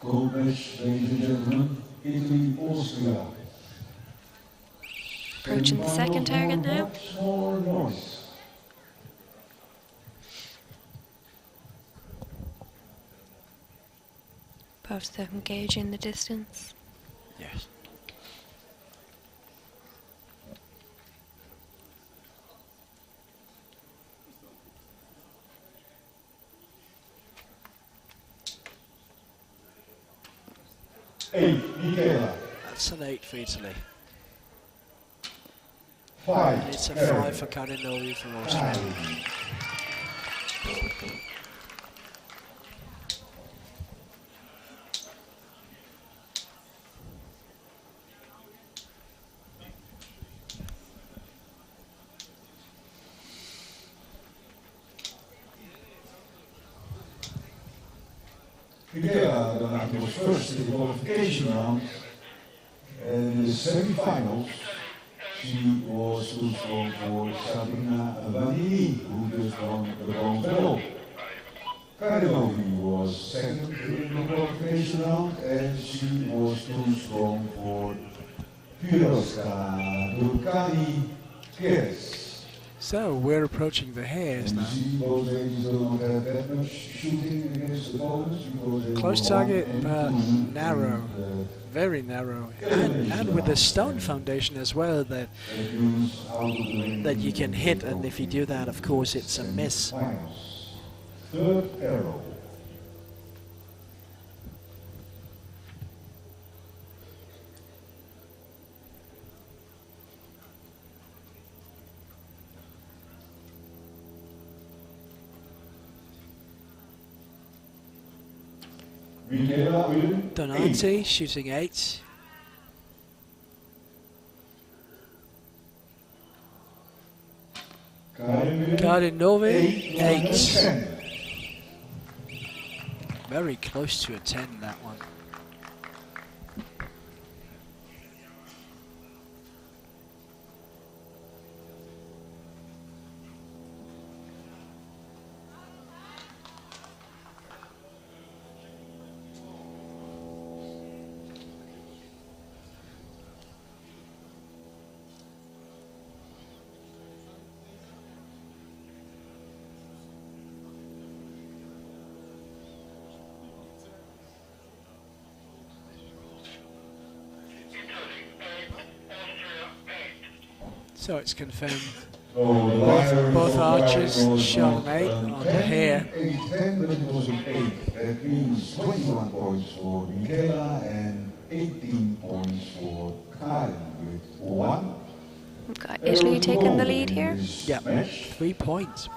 Speaker 1: Gold match, ladies and gentlemen, Italy, Austria.
Speaker 3: Approaching the second target now.
Speaker 1: More noise.
Speaker 3: Both of them gauging the distance.
Speaker 2: Yes.
Speaker 1: Eight, Michela.
Speaker 2: That's an 8 for Italy.
Speaker 1: 5.
Speaker 2: It's a 5 for Cardinoli from Austria.
Speaker 1: Michela Donati was first in the qualification round. And in the semi-finals, she was too strong for Sabrina Vanini, who just won the bronze medal. Cardinoli was second in the qualification round, and she was too strong for Piroska Dulcani Keres.
Speaker 2: So we're approaching the hairs
Speaker 1: And
Speaker 2: now.
Speaker 1: you see, those ladies don't have that much shooting against the opponents because they
Speaker 2: Close
Speaker 1: were
Speaker 2: target,
Speaker 1: 1 and
Speaker 2: but
Speaker 1: 2
Speaker 2: narrow.
Speaker 1: and,
Speaker 2: Very narrow. And with the stone foundation as well that you can hit, and if you do that, of course, it's a miss.
Speaker 1: Finals. Third arrow. Michela with
Speaker 2: Donati shooting 8. Cardinoli 8. Very close to a 10, that one. So it's confirmed. Both archers shot an 8 on the hair.
Speaker 1: 8-10, but it was an 8. That means 21 points for Michela and 18 points for Karin with 1.
Speaker 3: We've got Italy taking the lead here.
Speaker 2: Yeah, 3 points.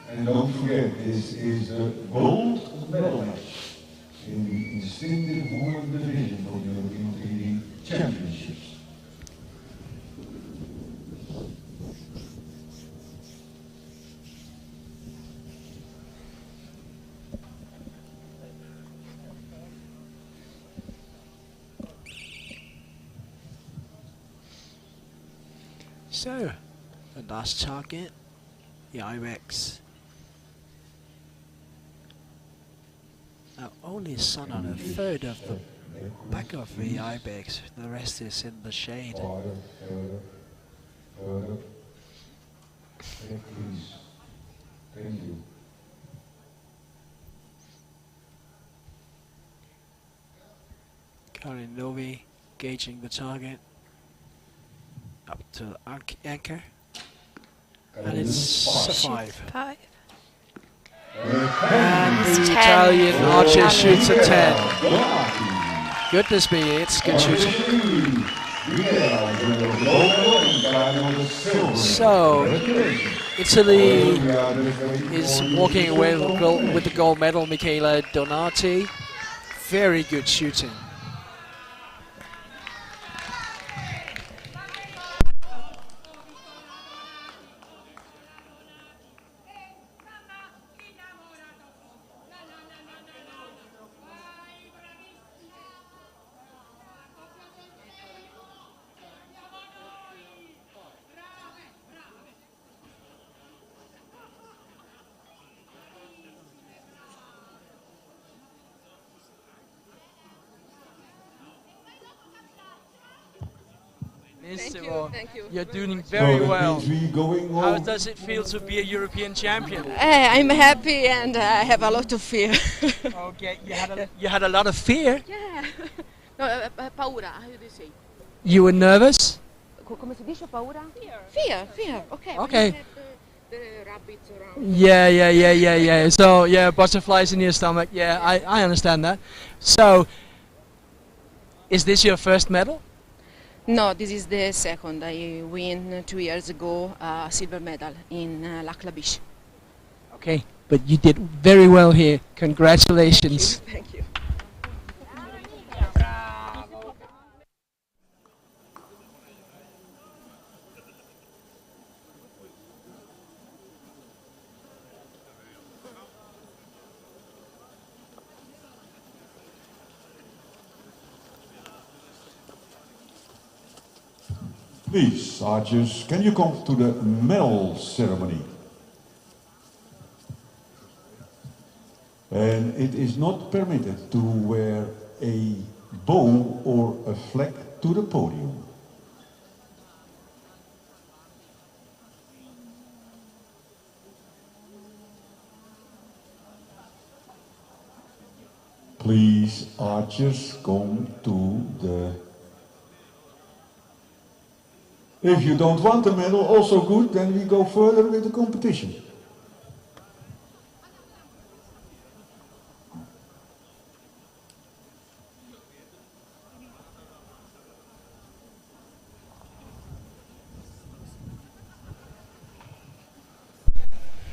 Speaker 1: And don't forget, this is the gold medal match in the instinctive women division for the European 3D Championships.
Speaker 2: So, the last target, the Ibex. Now, only sun on a third of the back of the Ibex, the rest is in the shade.
Speaker 1: Further. Yeah, please. Thank you.
Speaker 2: Karin Novi gauging the target up to the anchor, and it's a 5.
Speaker 3: 5.
Speaker 2: And
Speaker 3: It's
Speaker 2: the
Speaker 3: 10.
Speaker 2: Italian archer
Speaker 3: Italian.
Speaker 2: shoots a 10. Goodness me, it's good shooting. So, Italy is walking away with the gold medal. Michela Donati, very good shooting. Benissimo.
Speaker 6: thank you.
Speaker 2: You're doing
Speaker 1: So
Speaker 2: very
Speaker 1: that
Speaker 2: well.
Speaker 1: means we going
Speaker 2: How
Speaker 1: on.
Speaker 2: does it feel to be a European champion?
Speaker 6: I'm happy and I have a lot of fear.
Speaker 2: Okay, you had a lot of fear.
Speaker 6: Yeah. No, paura, how do you say?
Speaker 2: You were nervous.
Speaker 6: Come si dice paura? Fear. Okay.
Speaker 2: Okay.
Speaker 6: When you have the rabbits around.
Speaker 2: Yeah. So yeah, butterflies in your stomach. Yeah, I understand that. So, is this your first medal?
Speaker 6: No, this is the second. I win 2 years ago a silver medal in Lakla Beach.
Speaker 2: Okay, but you did very well here. Congratulations.
Speaker 6: Thank you.
Speaker 1: Please, archers, can you come to the medal ceremony? And it is not permitted to wear a bow or a flag to the podium. Please, archers, come to the... If you don't want a medal, also good, then we go further with the competition.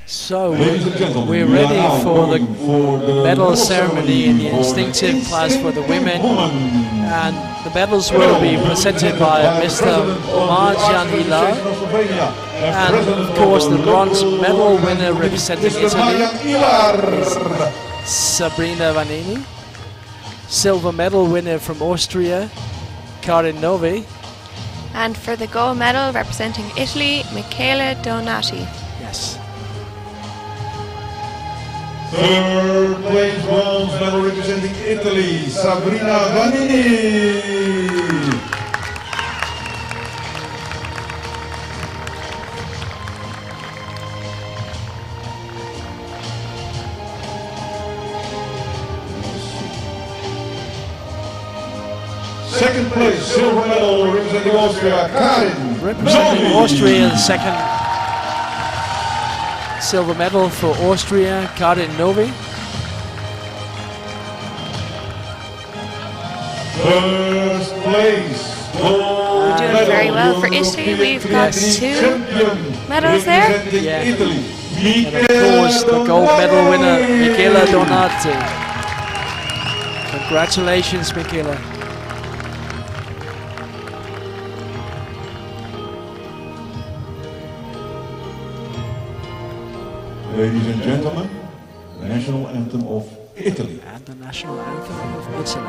Speaker 2: So
Speaker 1: Ladies and gentlemen,
Speaker 2: we're
Speaker 1: we are
Speaker 2: ready
Speaker 1: now
Speaker 2: for the
Speaker 1: going for the
Speaker 2: medal ceremony in the
Speaker 1: for the
Speaker 2: instinctive class for the women.
Speaker 1: woman.
Speaker 2: And the medals will be presented by Mr. Omar Janila. And of course the bronze medal winner representing Italy is Sabrina Vanini. Silver medal winner from Austria, Karin Novi.
Speaker 3: And for the gold medal representing Italy, Michele Donati.
Speaker 2: Yes.
Speaker 1: Third place bronze medal representing Italy, Sabrina Vanini. Second place, silver medal representing Austria, Karin.
Speaker 2: Representing
Speaker 1: Novi.
Speaker 2: Austria, the second silver medal for Austria, Karin Novi.
Speaker 1: First place, gold
Speaker 3: Doing
Speaker 1: medal,
Speaker 3: very well for Italy. We've got
Speaker 2: Yes.
Speaker 3: two medals there.
Speaker 1: representing
Speaker 2: Yeah.
Speaker 1: Italy.
Speaker 2: And of course the gold medal winner, Michele Donati. Congratulations, Michele.
Speaker 1: Ladies and gentlemen, the national anthem of Italy.
Speaker 2: And the national anthem of Italy.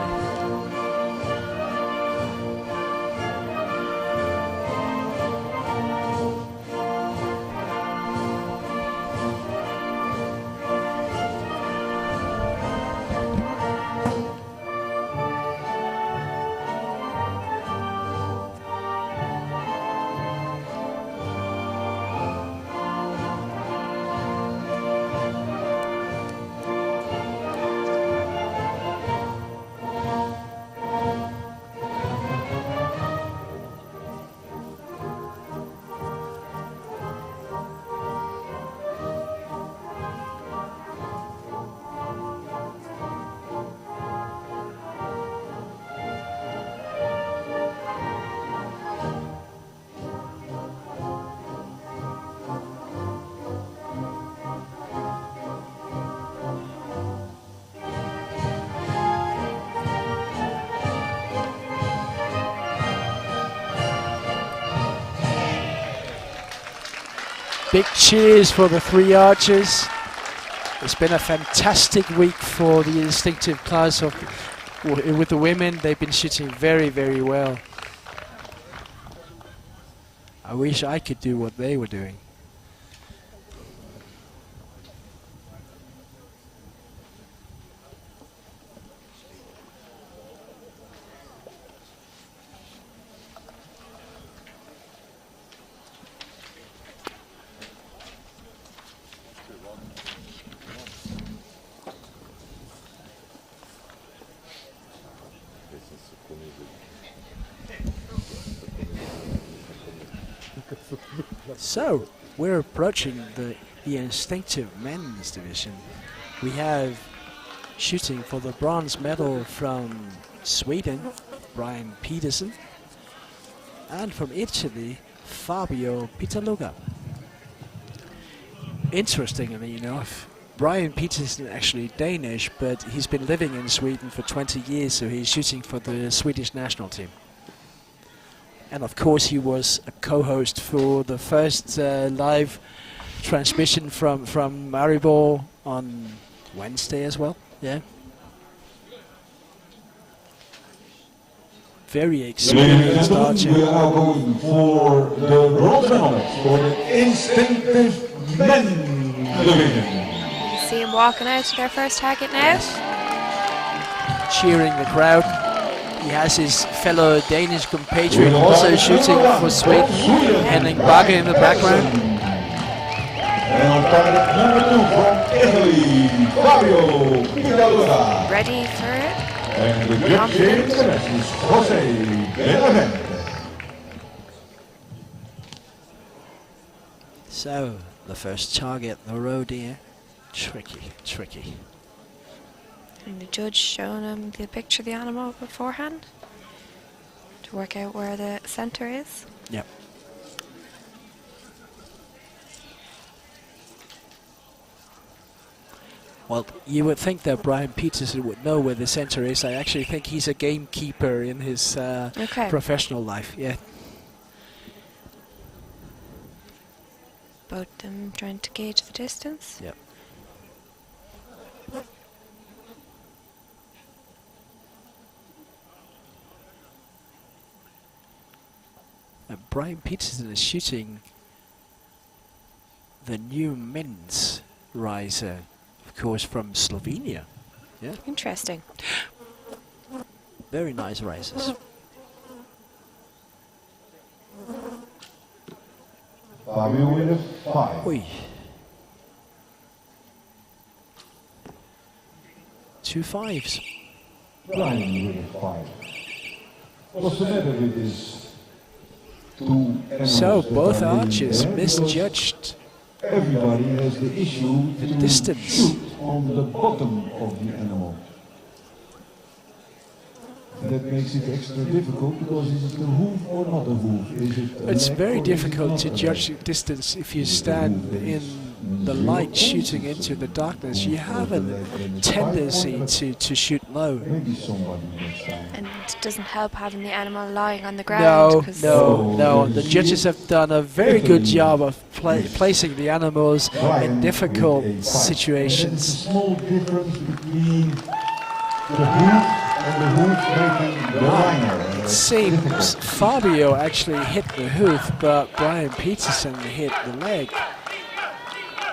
Speaker 2: Big cheers for the three archers. It's been a fantastic week for the instinctive class of with the women. They've been shooting very, very well. I wish I could do what they were doing. So, we're approaching the instinctive men's division. We have shooting for the bronze medal from Sweden, Brian Peterson, and from Italy, Fabio Pitaluga. Interestingly enough, Brian Peterson actually Danish, but he's been living in Sweden for 20 years, so he's shooting for the Swedish national team. And of course he was a co-host for the first live transmission from Maribor on Wednesday as well. Yeah. Very experienced archer.
Speaker 1: We are going for the bronze medal for the instinctive men division.
Speaker 3: You see him walking out to their first target now.
Speaker 2: Cheering the crowd. He has his fellow Danish compatriot also shooting for Sweden, Henning Bagge in the background.
Speaker 1: And on target number 2 from Italy, Fabio Pitaluga.
Speaker 3: Ready for it.
Speaker 1: And the judge is Jose Benavente.
Speaker 2: So, the first target, the roe deer. Tricky.
Speaker 3: And the judge showing him the picture of the animal beforehand to work out where the center is.
Speaker 2: Yep. Well, you would think that Brian Peterson would know where the center is. I actually think he's a gamekeeper in his professional life. Yeah.
Speaker 3: Both them trying to gauge the distance.
Speaker 2: Yep. Brian Peterson is shooting the new men's riser, of course, from Slovenia. Yeah.
Speaker 3: Interesting.
Speaker 2: Very nice risers.
Speaker 1: Fabio with a 5.
Speaker 2: Oi. 2 5s.
Speaker 1: Brian with a 5. What's the matter with this?
Speaker 2: So both archers misjudged
Speaker 1: Everybody has the issue
Speaker 2: the
Speaker 1: to
Speaker 2: distance.
Speaker 1: shoot on the bottom of the animal. That makes it extra difficult because is it a hoof or not a hoof? Is it a
Speaker 2: It's
Speaker 1: leg
Speaker 2: very
Speaker 1: or is it
Speaker 2: difficult
Speaker 1: not
Speaker 2: to
Speaker 1: a
Speaker 2: judge
Speaker 1: leg?
Speaker 2: the distance if you stand in the light shooting into the darkness. You have a tendency to shoot low.
Speaker 1: Maybe somebody next time.
Speaker 3: And it doesn't help having the animal lying on the ground.
Speaker 2: No,
Speaker 3: 'cause
Speaker 2: no. The judges have done a very good job of placing the animals in difficult
Speaker 1: There's a
Speaker 2: situations.
Speaker 1: small difference between the hoof and the hoof making the liner.
Speaker 2: It seems Fabio actually hit the hoof, but Brian Peterson hit the leg.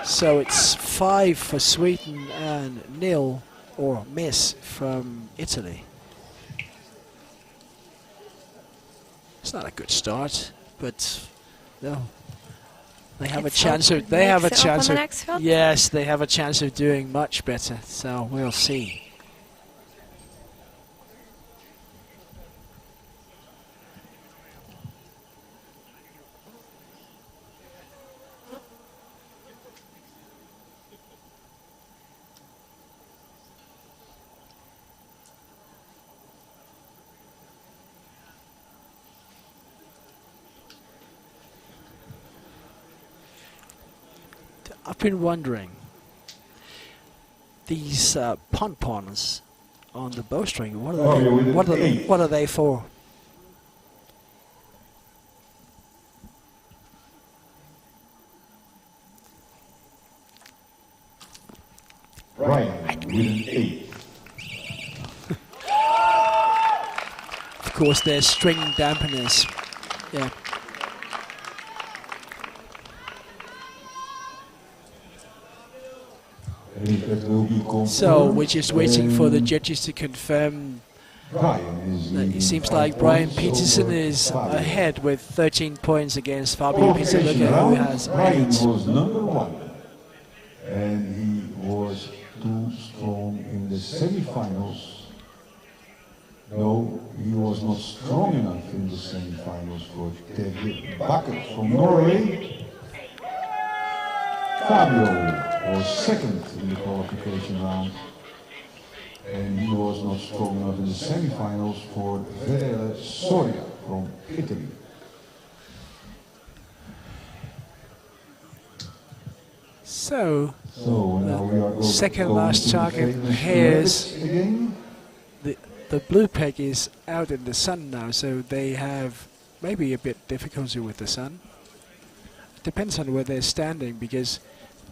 Speaker 2: So it's 5 for Sweden and 0 or miss from Italy. It's not a good start, but no. They have a
Speaker 3: It's
Speaker 2: chance of.
Speaker 3: hope
Speaker 2: They have a
Speaker 3: makes it up on
Speaker 2: chance
Speaker 3: the
Speaker 2: of.
Speaker 3: next field?
Speaker 2: Yes, they have a chance of doing much better. So we'll see. I've been wondering, these pompons on the bowstring, what are they for?
Speaker 1: Brian with an 8.
Speaker 2: Of course, they're string dampeners. Yeah. So we're just waiting for the judges to confirm. It seems like Brian Peterson is ahead with 13 points against Fabio Pitaluga, who has
Speaker 1: Brian
Speaker 2: 8.
Speaker 1: was number 1, and he was too strong in the semi-finals. No, he was not strong enough in the semi-finals for Terje Bakker from Norway. Fabio was second in the qualification round, and he was not strong enough in the semi-finals for Fedele Soria from Italy.
Speaker 2: So
Speaker 1: now we are
Speaker 2: second last target. Here's the blue peg is out in the sun now, so they have maybe a bit difficulty with the sun. Depends on where they're standing, because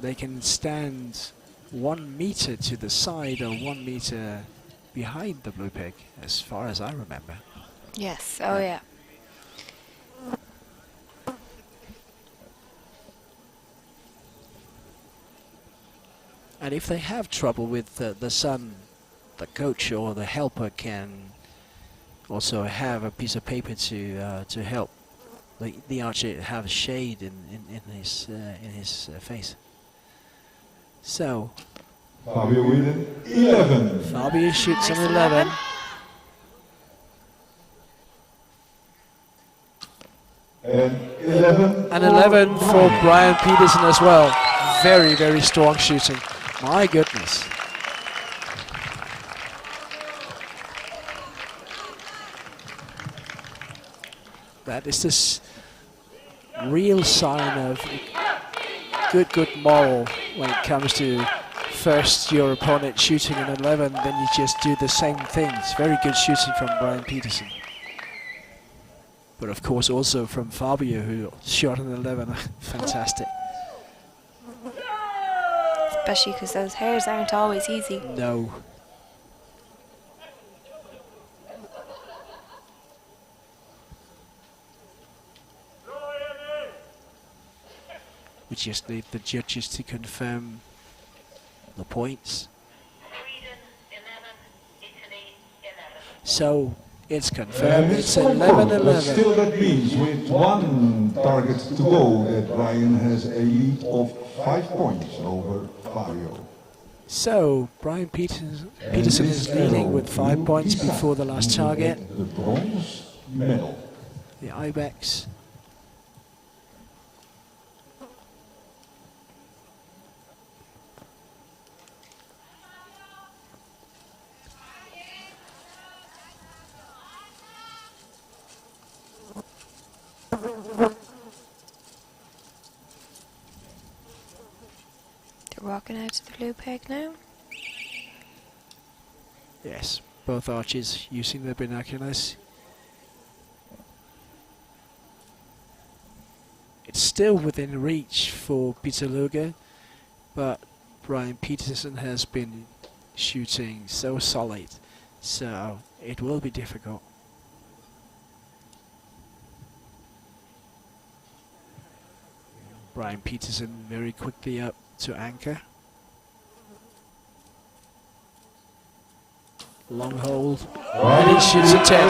Speaker 2: they can stand 1 meter to the side or 1 meter behind the blue peg, as far as I remember.
Speaker 3: Yes, oh yeah.
Speaker 2: And if they have trouble with the sun, the coach or the helper can also have a piece of paper to help the archer have a shade in his face. So
Speaker 1: Fabio with an 11.
Speaker 2: Fabio shoots
Speaker 3: Nice
Speaker 2: an 11.
Speaker 1: And
Speaker 2: 11 for Brian Peterson as well. Very, very strong shooting. My goodness. That is this real sign of good moral when it comes to first your opponent shooting an 11, then you just do the same thing. It's very good shooting from Brian Peterson. But of course also from Fabio, who shot an 11. Fantastic.
Speaker 3: Especially because those hairs aren't always easy.
Speaker 2: No. We just need the judges to confirm the points. So it's confirmed. It's 11-11.
Speaker 1: But still, that means with 1 target to go that Brian has a lead of 5 points over Fabio.
Speaker 2: So Brian Peterson is leading with 5 points before the last target.
Speaker 1: The bronze medal.
Speaker 2: The Ibex.
Speaker 3: They're walking out to the blue peg now.
Speaker 2: Yes, both archers using their binoculars. It's still within reach for Peter Luger, but Brian Peterson has been shooting so solid, so it will be difficult. Brian Peterson very quickly up to anchor. Long hold, and he shoots a 10.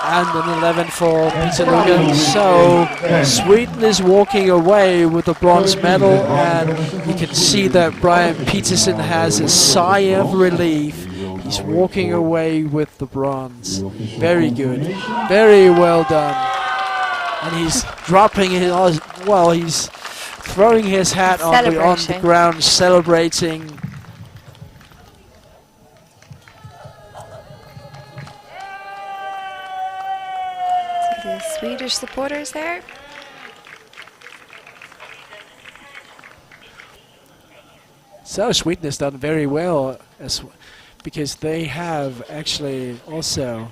Speaker 2: And an 11 for Peter Luger. So Sweden is walking away with the bronze medal, and you can see that Brian Peterson has a sigh of relief. He's walking away with the bronze. Very good, very well done. And he's dropping his, well, he's throwing his hat on the ground, celebrating.
Speaker 3: The Swedish supporters there.
Speaker 2: So Sweden has done very well, because they have actually also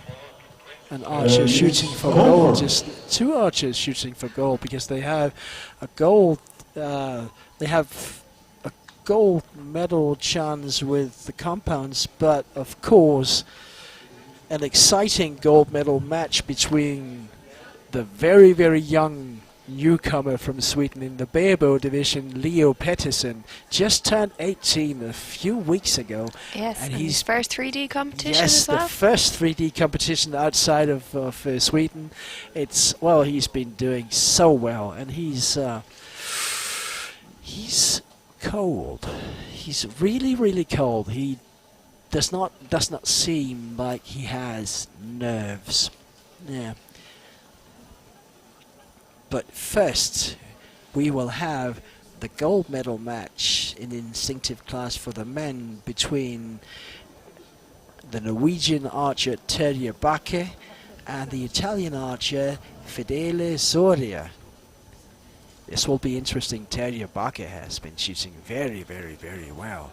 Speaker 2: an archer shooting for gold, just 2 archers shooting for gold, because they have a gold, they have a gold medal chance with the compounds, but of course an exciting gold medal match between the very, very young newcomer from Sweden in the barebow division, Leo Pettersson, just turned 18 a few weeks ago.
Speaker 3: Yes,
Speaker 2: and
Speaker 3: his first 3D competition
Speaker 2: as
Speaker 3: well.
Speaker 2: the first 3D competition outside of Sweden. It's, well, he's been doing so well, and he's cold. He's really, really cold. He does not seem like he has nerves. Yeah. But first, we will have the gold medal match in instinctive class for the men between the Norwegian archer Terje Bakke and the Italian archer Fedele Soria. This will be interesting. Terje Bakke has been shooting very, very, very well.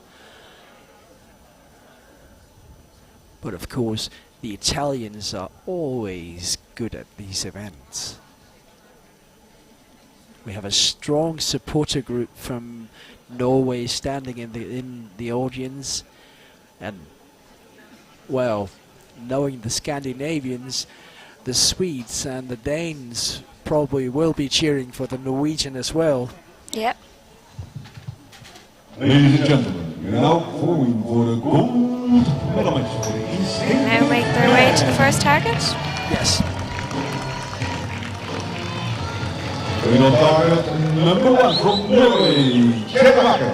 Speaker 2: But of course, the Italians are always good at these events. We have a strong supporter group from Norway standing in the audience, and well, knowing the Scandinavians, the Swedes and the Danes probably will be cheering for the Norwegian as well.
Speaker 3: Yep.
Speaker 1: Ladies and gentlemen, we are now going for the gold medal match for the instinct.
Speaker 3: Now make their way to the first target.
Speaker 2: Yes.
Speaker 1: And on target number 1 from Norway, Terje Bakke.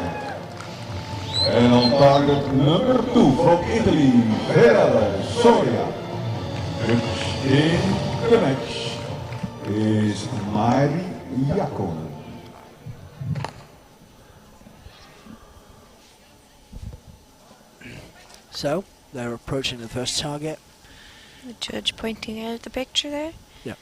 Speaker 1: And on target number 2 from Italy, Fedele Soria. Judge in the match is Maribor.
Speaker 2: So, they're approaching the first target.
Speaker 3: The judge pointing out the picture there.
Speaker 2: Yeah.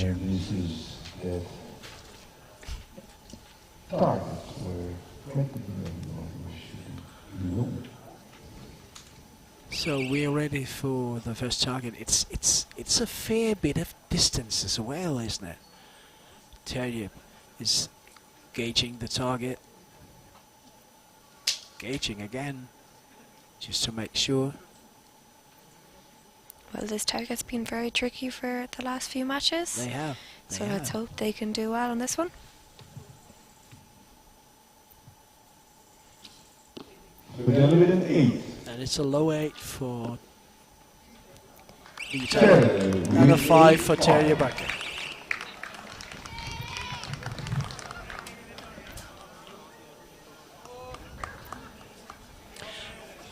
Speaker 1: And this is that target where practically everyone was shooting low.
Speaker 2: So we're ready for the first target. It's a fair bit of distance as well, isn't it? Terje is gauging the target. Gauging again, just to make sure.
Speaker 3: Well, this target's been very tricky for the last few matches.
Speaker 2: They have.
Speaker 3: So let's hope they can do well on this one.
Speaker 1: Fedele with an 8.
Speaker 2: And it's a low 8 for the Italian. And a 5 for Terje Bakke.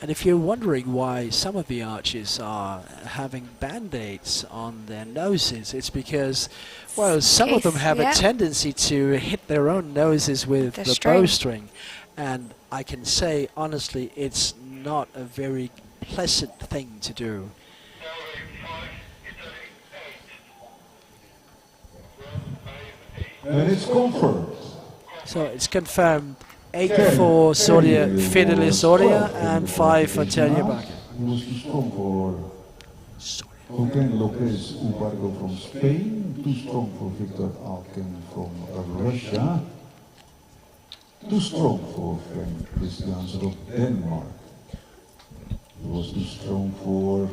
Speaker 2: And if you're wondering why some of the archers are having band-aids on their noses, it's because, well, some of them have a tendency to hit their own noses with the bowstring. And I can say, honestly, it's not a very pleasant thing to do.
Speaker 1: And it's confirmed.
Speaker 2: So it's confirmed. 8 for Soria, Fedele Soria, and 5 for Terje Bakke.
Speaker 1: He was too strong for Eugen Lopez Ubargo from Spain, too strong for Victor Alken from Russia, too strong for Frank Christiansen of Denmark. He was too strong for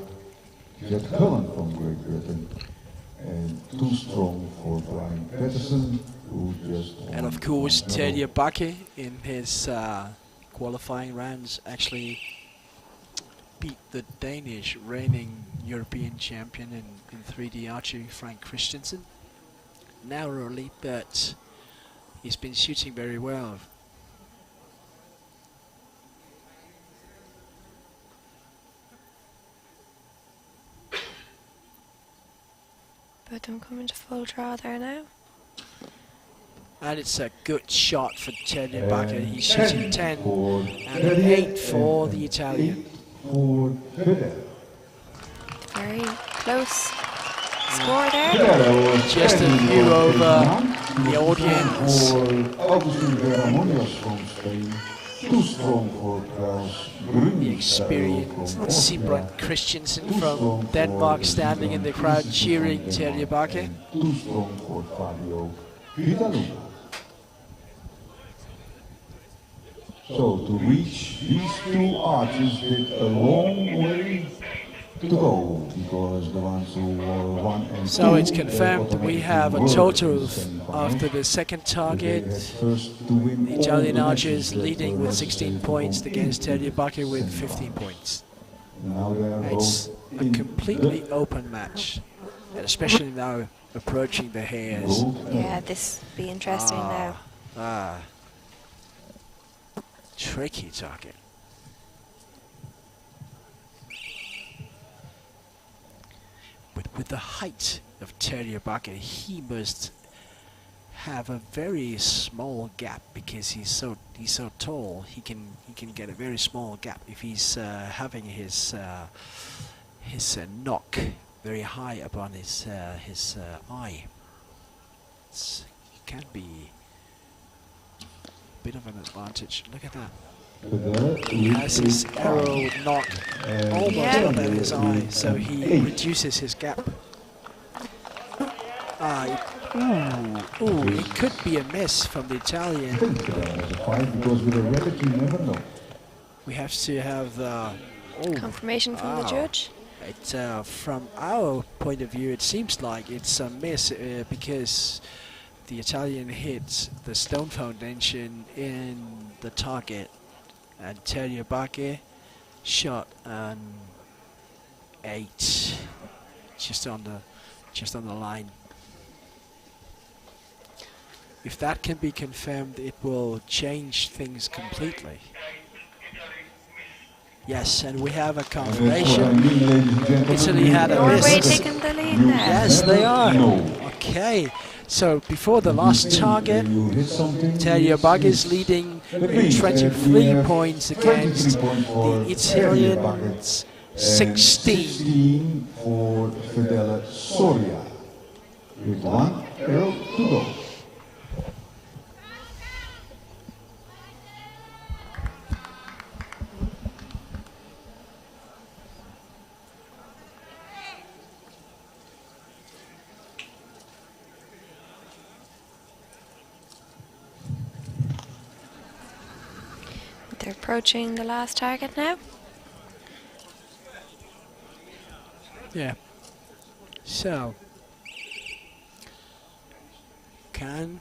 Speaker 1: Jet Cullen from Great Britain, and too strong for Brian Patterson, who just
Speaker 2: and of course Terje Bakke in his qualifying rounds actually beat the Danish reigning European champion in 3D archery, Frank Christiansen, narrowly, but he's been shooting very well.
Speaker 3: But I'm coming to full draw there now.
Speaker 2: And it's a good shot for Terje Bakke. He's shooting 10 and an 8 for the Italian.
Speaker 3: Very close score there.
Speaker 2: Just a view over the audience. The experienced Sibran Christiansen from Denmark standing in the crowd cheering Terje Bakke.
Speaker 1: Too strong for Fabio Vidaluma. So to reach these two archers did a long way to go, because the ones who were 1 and 2.
Speaker 2: So it's confirmed we have a total after the second target. The Italian archers leading with 16 points against Terje Bakke with 15 points. It's a completely open match, and especially now approaching the hairs.
Speaker 3: Yeah, this be interesting now.
Speaker 2: Tricky target. But with the height of Terje Bakke, he must have a very small gap because he's so tall. He can get a very small gap if he's having his knock very high up on his eye. It can be a bit of an advantage. Look at that. He has his arrow knock almost up at his eye, so he reduces his gap. It could be a miss from the Italian.
Speaker 1: Because with a rabbit you never know.
Speaker 2: We have to have the
Speaker 3: Confirmation from the judge.
Speaker 2: From our point of view, it seems like it's a miss because the Italian hits the stone foundation in the target, and Terje Bakke shot an 8, just on the line. If that can be confirmed, it will change things completely. Yes, and we have a confirmation. Italy had a
Speaker 3: Norway
Speaker 2: miss.
Speaker 3: taking the lead now.
Speaker 2: Yes, they are. Okay, so before the last target, Terje Bakke is leading with 23 points against the Italians 16.
Speaker 1: For Fidele Soria. With 1 arrow to go.
Speaker 3: They're approaching the last target now.
Speaker 2: Yeah. So, can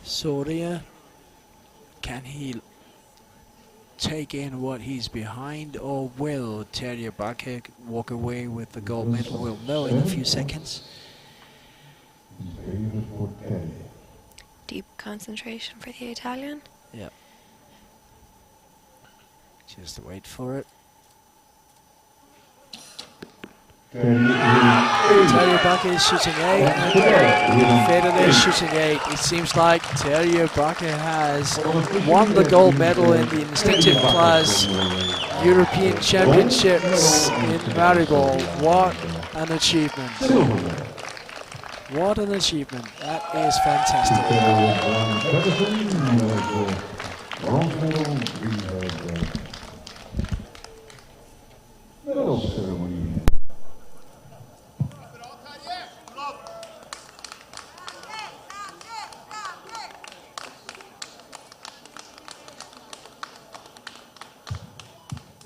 Speaker 2: Soria, can he take in what he's behind, or will Terje Bakke walk away with the gold medal? We'll know in a few seconds.
Speaker 3: Deep concentration for the Italian.
Speaker 2: Yeah. Just wait for it. Terje Bakke is shooting 8 and Federer is shooting 8. It seems like Terje Bakke has won the gold medal in the instinctive class European Championships in Maribor. What an achievement. What an achievement. That is fantastic.
Speaker 1: Medal ceremony.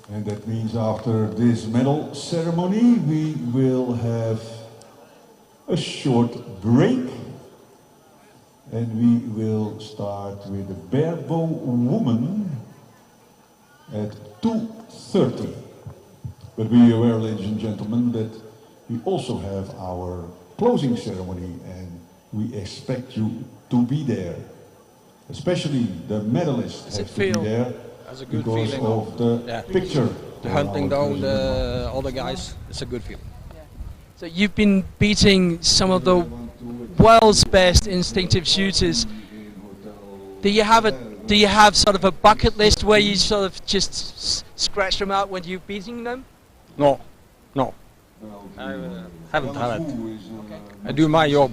Speaker 1: And that means after this medal ceremony we will have a short break, and we will start with the barebow woman at 2:30. But be aware, ladies and gentlemen, that we also have our closing ceremony, and we expect you to be there. Especially the medalists have to be there because of the picture.
Speaker 7: The hunting down all the guys, it's a good feeling.
Speaker 2: So you've been beating some of the world's best instinctive shooters. Do you have sort of a bucket list where you sort of just scratch them out when you're beating them?
Speaker 7: No. I haven't done it. I do my job.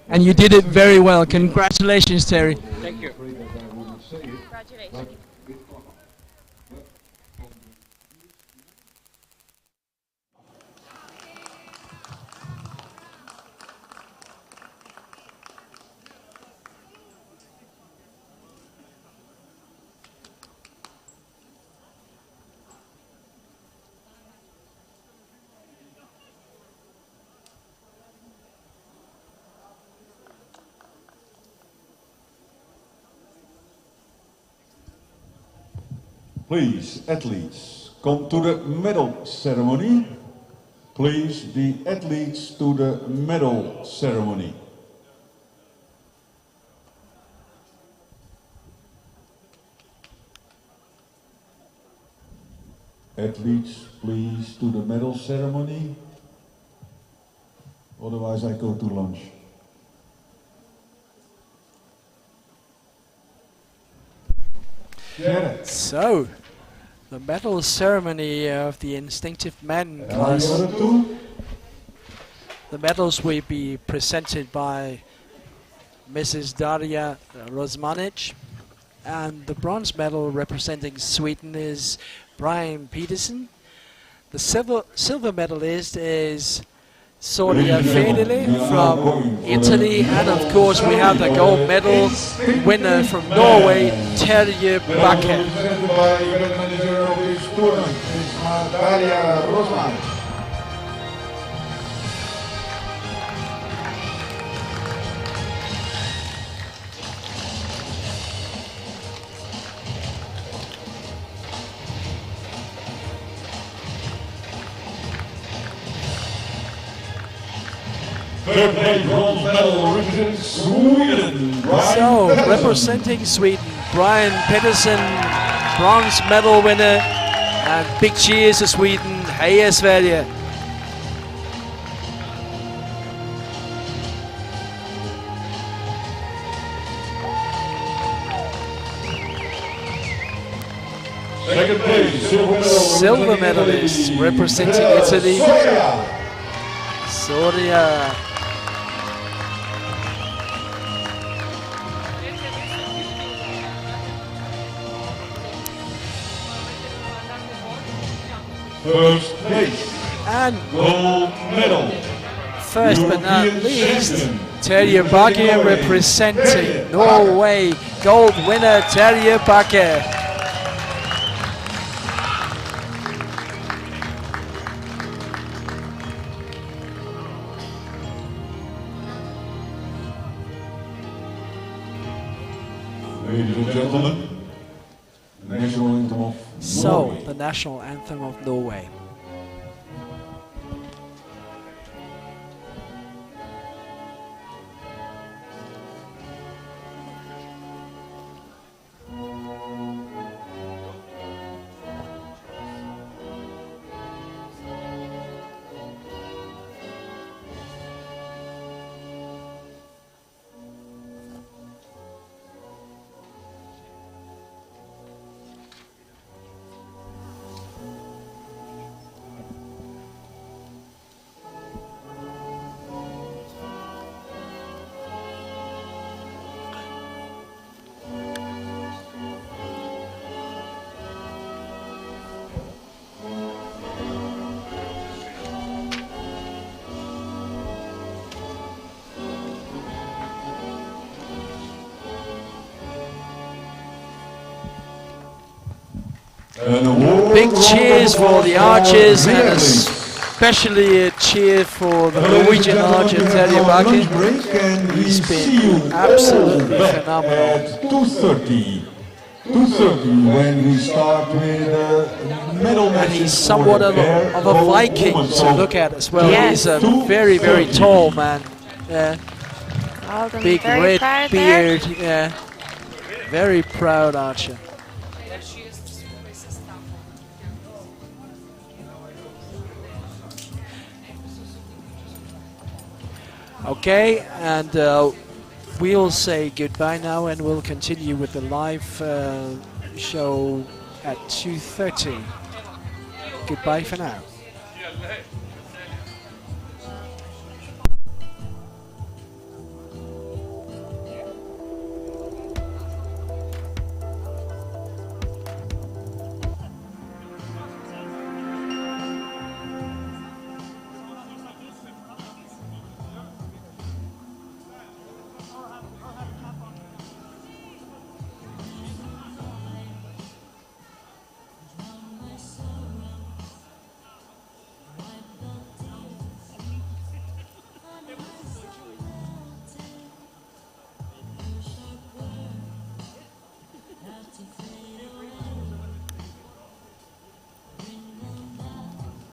Speaker 2: And you did it very well. Congratulations, Terry.
Speaker 7: Thank you.
Speaker 3: Congratulations.
Speaker 1: Please, athletes, come to the medal ceremony. please the athletes to the medal ceremony. Athletes, please to the medal ceremony. Otherwise I go to lunch.
Speaker 2: So, the medal ceremony of the instinctive men class. The medals will be presented by Mrs. Daria Rosmanic, and the bronze medal representing Sweden is Brian Peterson. The silver medalist is Soria Fedele from Italy, and of course we have the gold medal winner from Norway, Terje Bakke.
Speaker 1: Third place bronze medal represents Sweden.
Speaker 2: So, representing Sweden, Brian Peterson, bronze medal winner, and big cheers to Sweden. Heja Sverige!
Speaker 1: Second place,
Speaker 2: Silver medalist representing Italy, Soria.
Speaker 1: First place,
Speaker 2: And
Speaker 1: gold medal.
Speaker 2: first but not least, Terje Bakke representing Norway. Gold winner Terje Bakke.
Speaker 1: Ladies and gentlemen, the national anthem of
Speaker 2: So,
Speaker 1: Norway.
Speaker 2: the national anthem of Norway. Big cheers for the archers, and especially a cheer for the Norwegian archer Terje Bakke. He's been absolutely phenomenal.
Speaker 1: At 2:30 when we start with medal matches.
Speaker 2: And he's somewhat of a Viking to look at as well.
Speaker 3: Yes.
Speaker 2: He's a very, very tall man. Yeah.
Speaker 3: Alden
Speaker 2: Big
Speaker 3: very
Speaker 2: red
Speaker 3: proud there.
Speaker 2: beard. Yeah. Very proud archer. Okay, and we'll say goodbye now, and we'll continue with the live show at 2:30. Goodbye for now.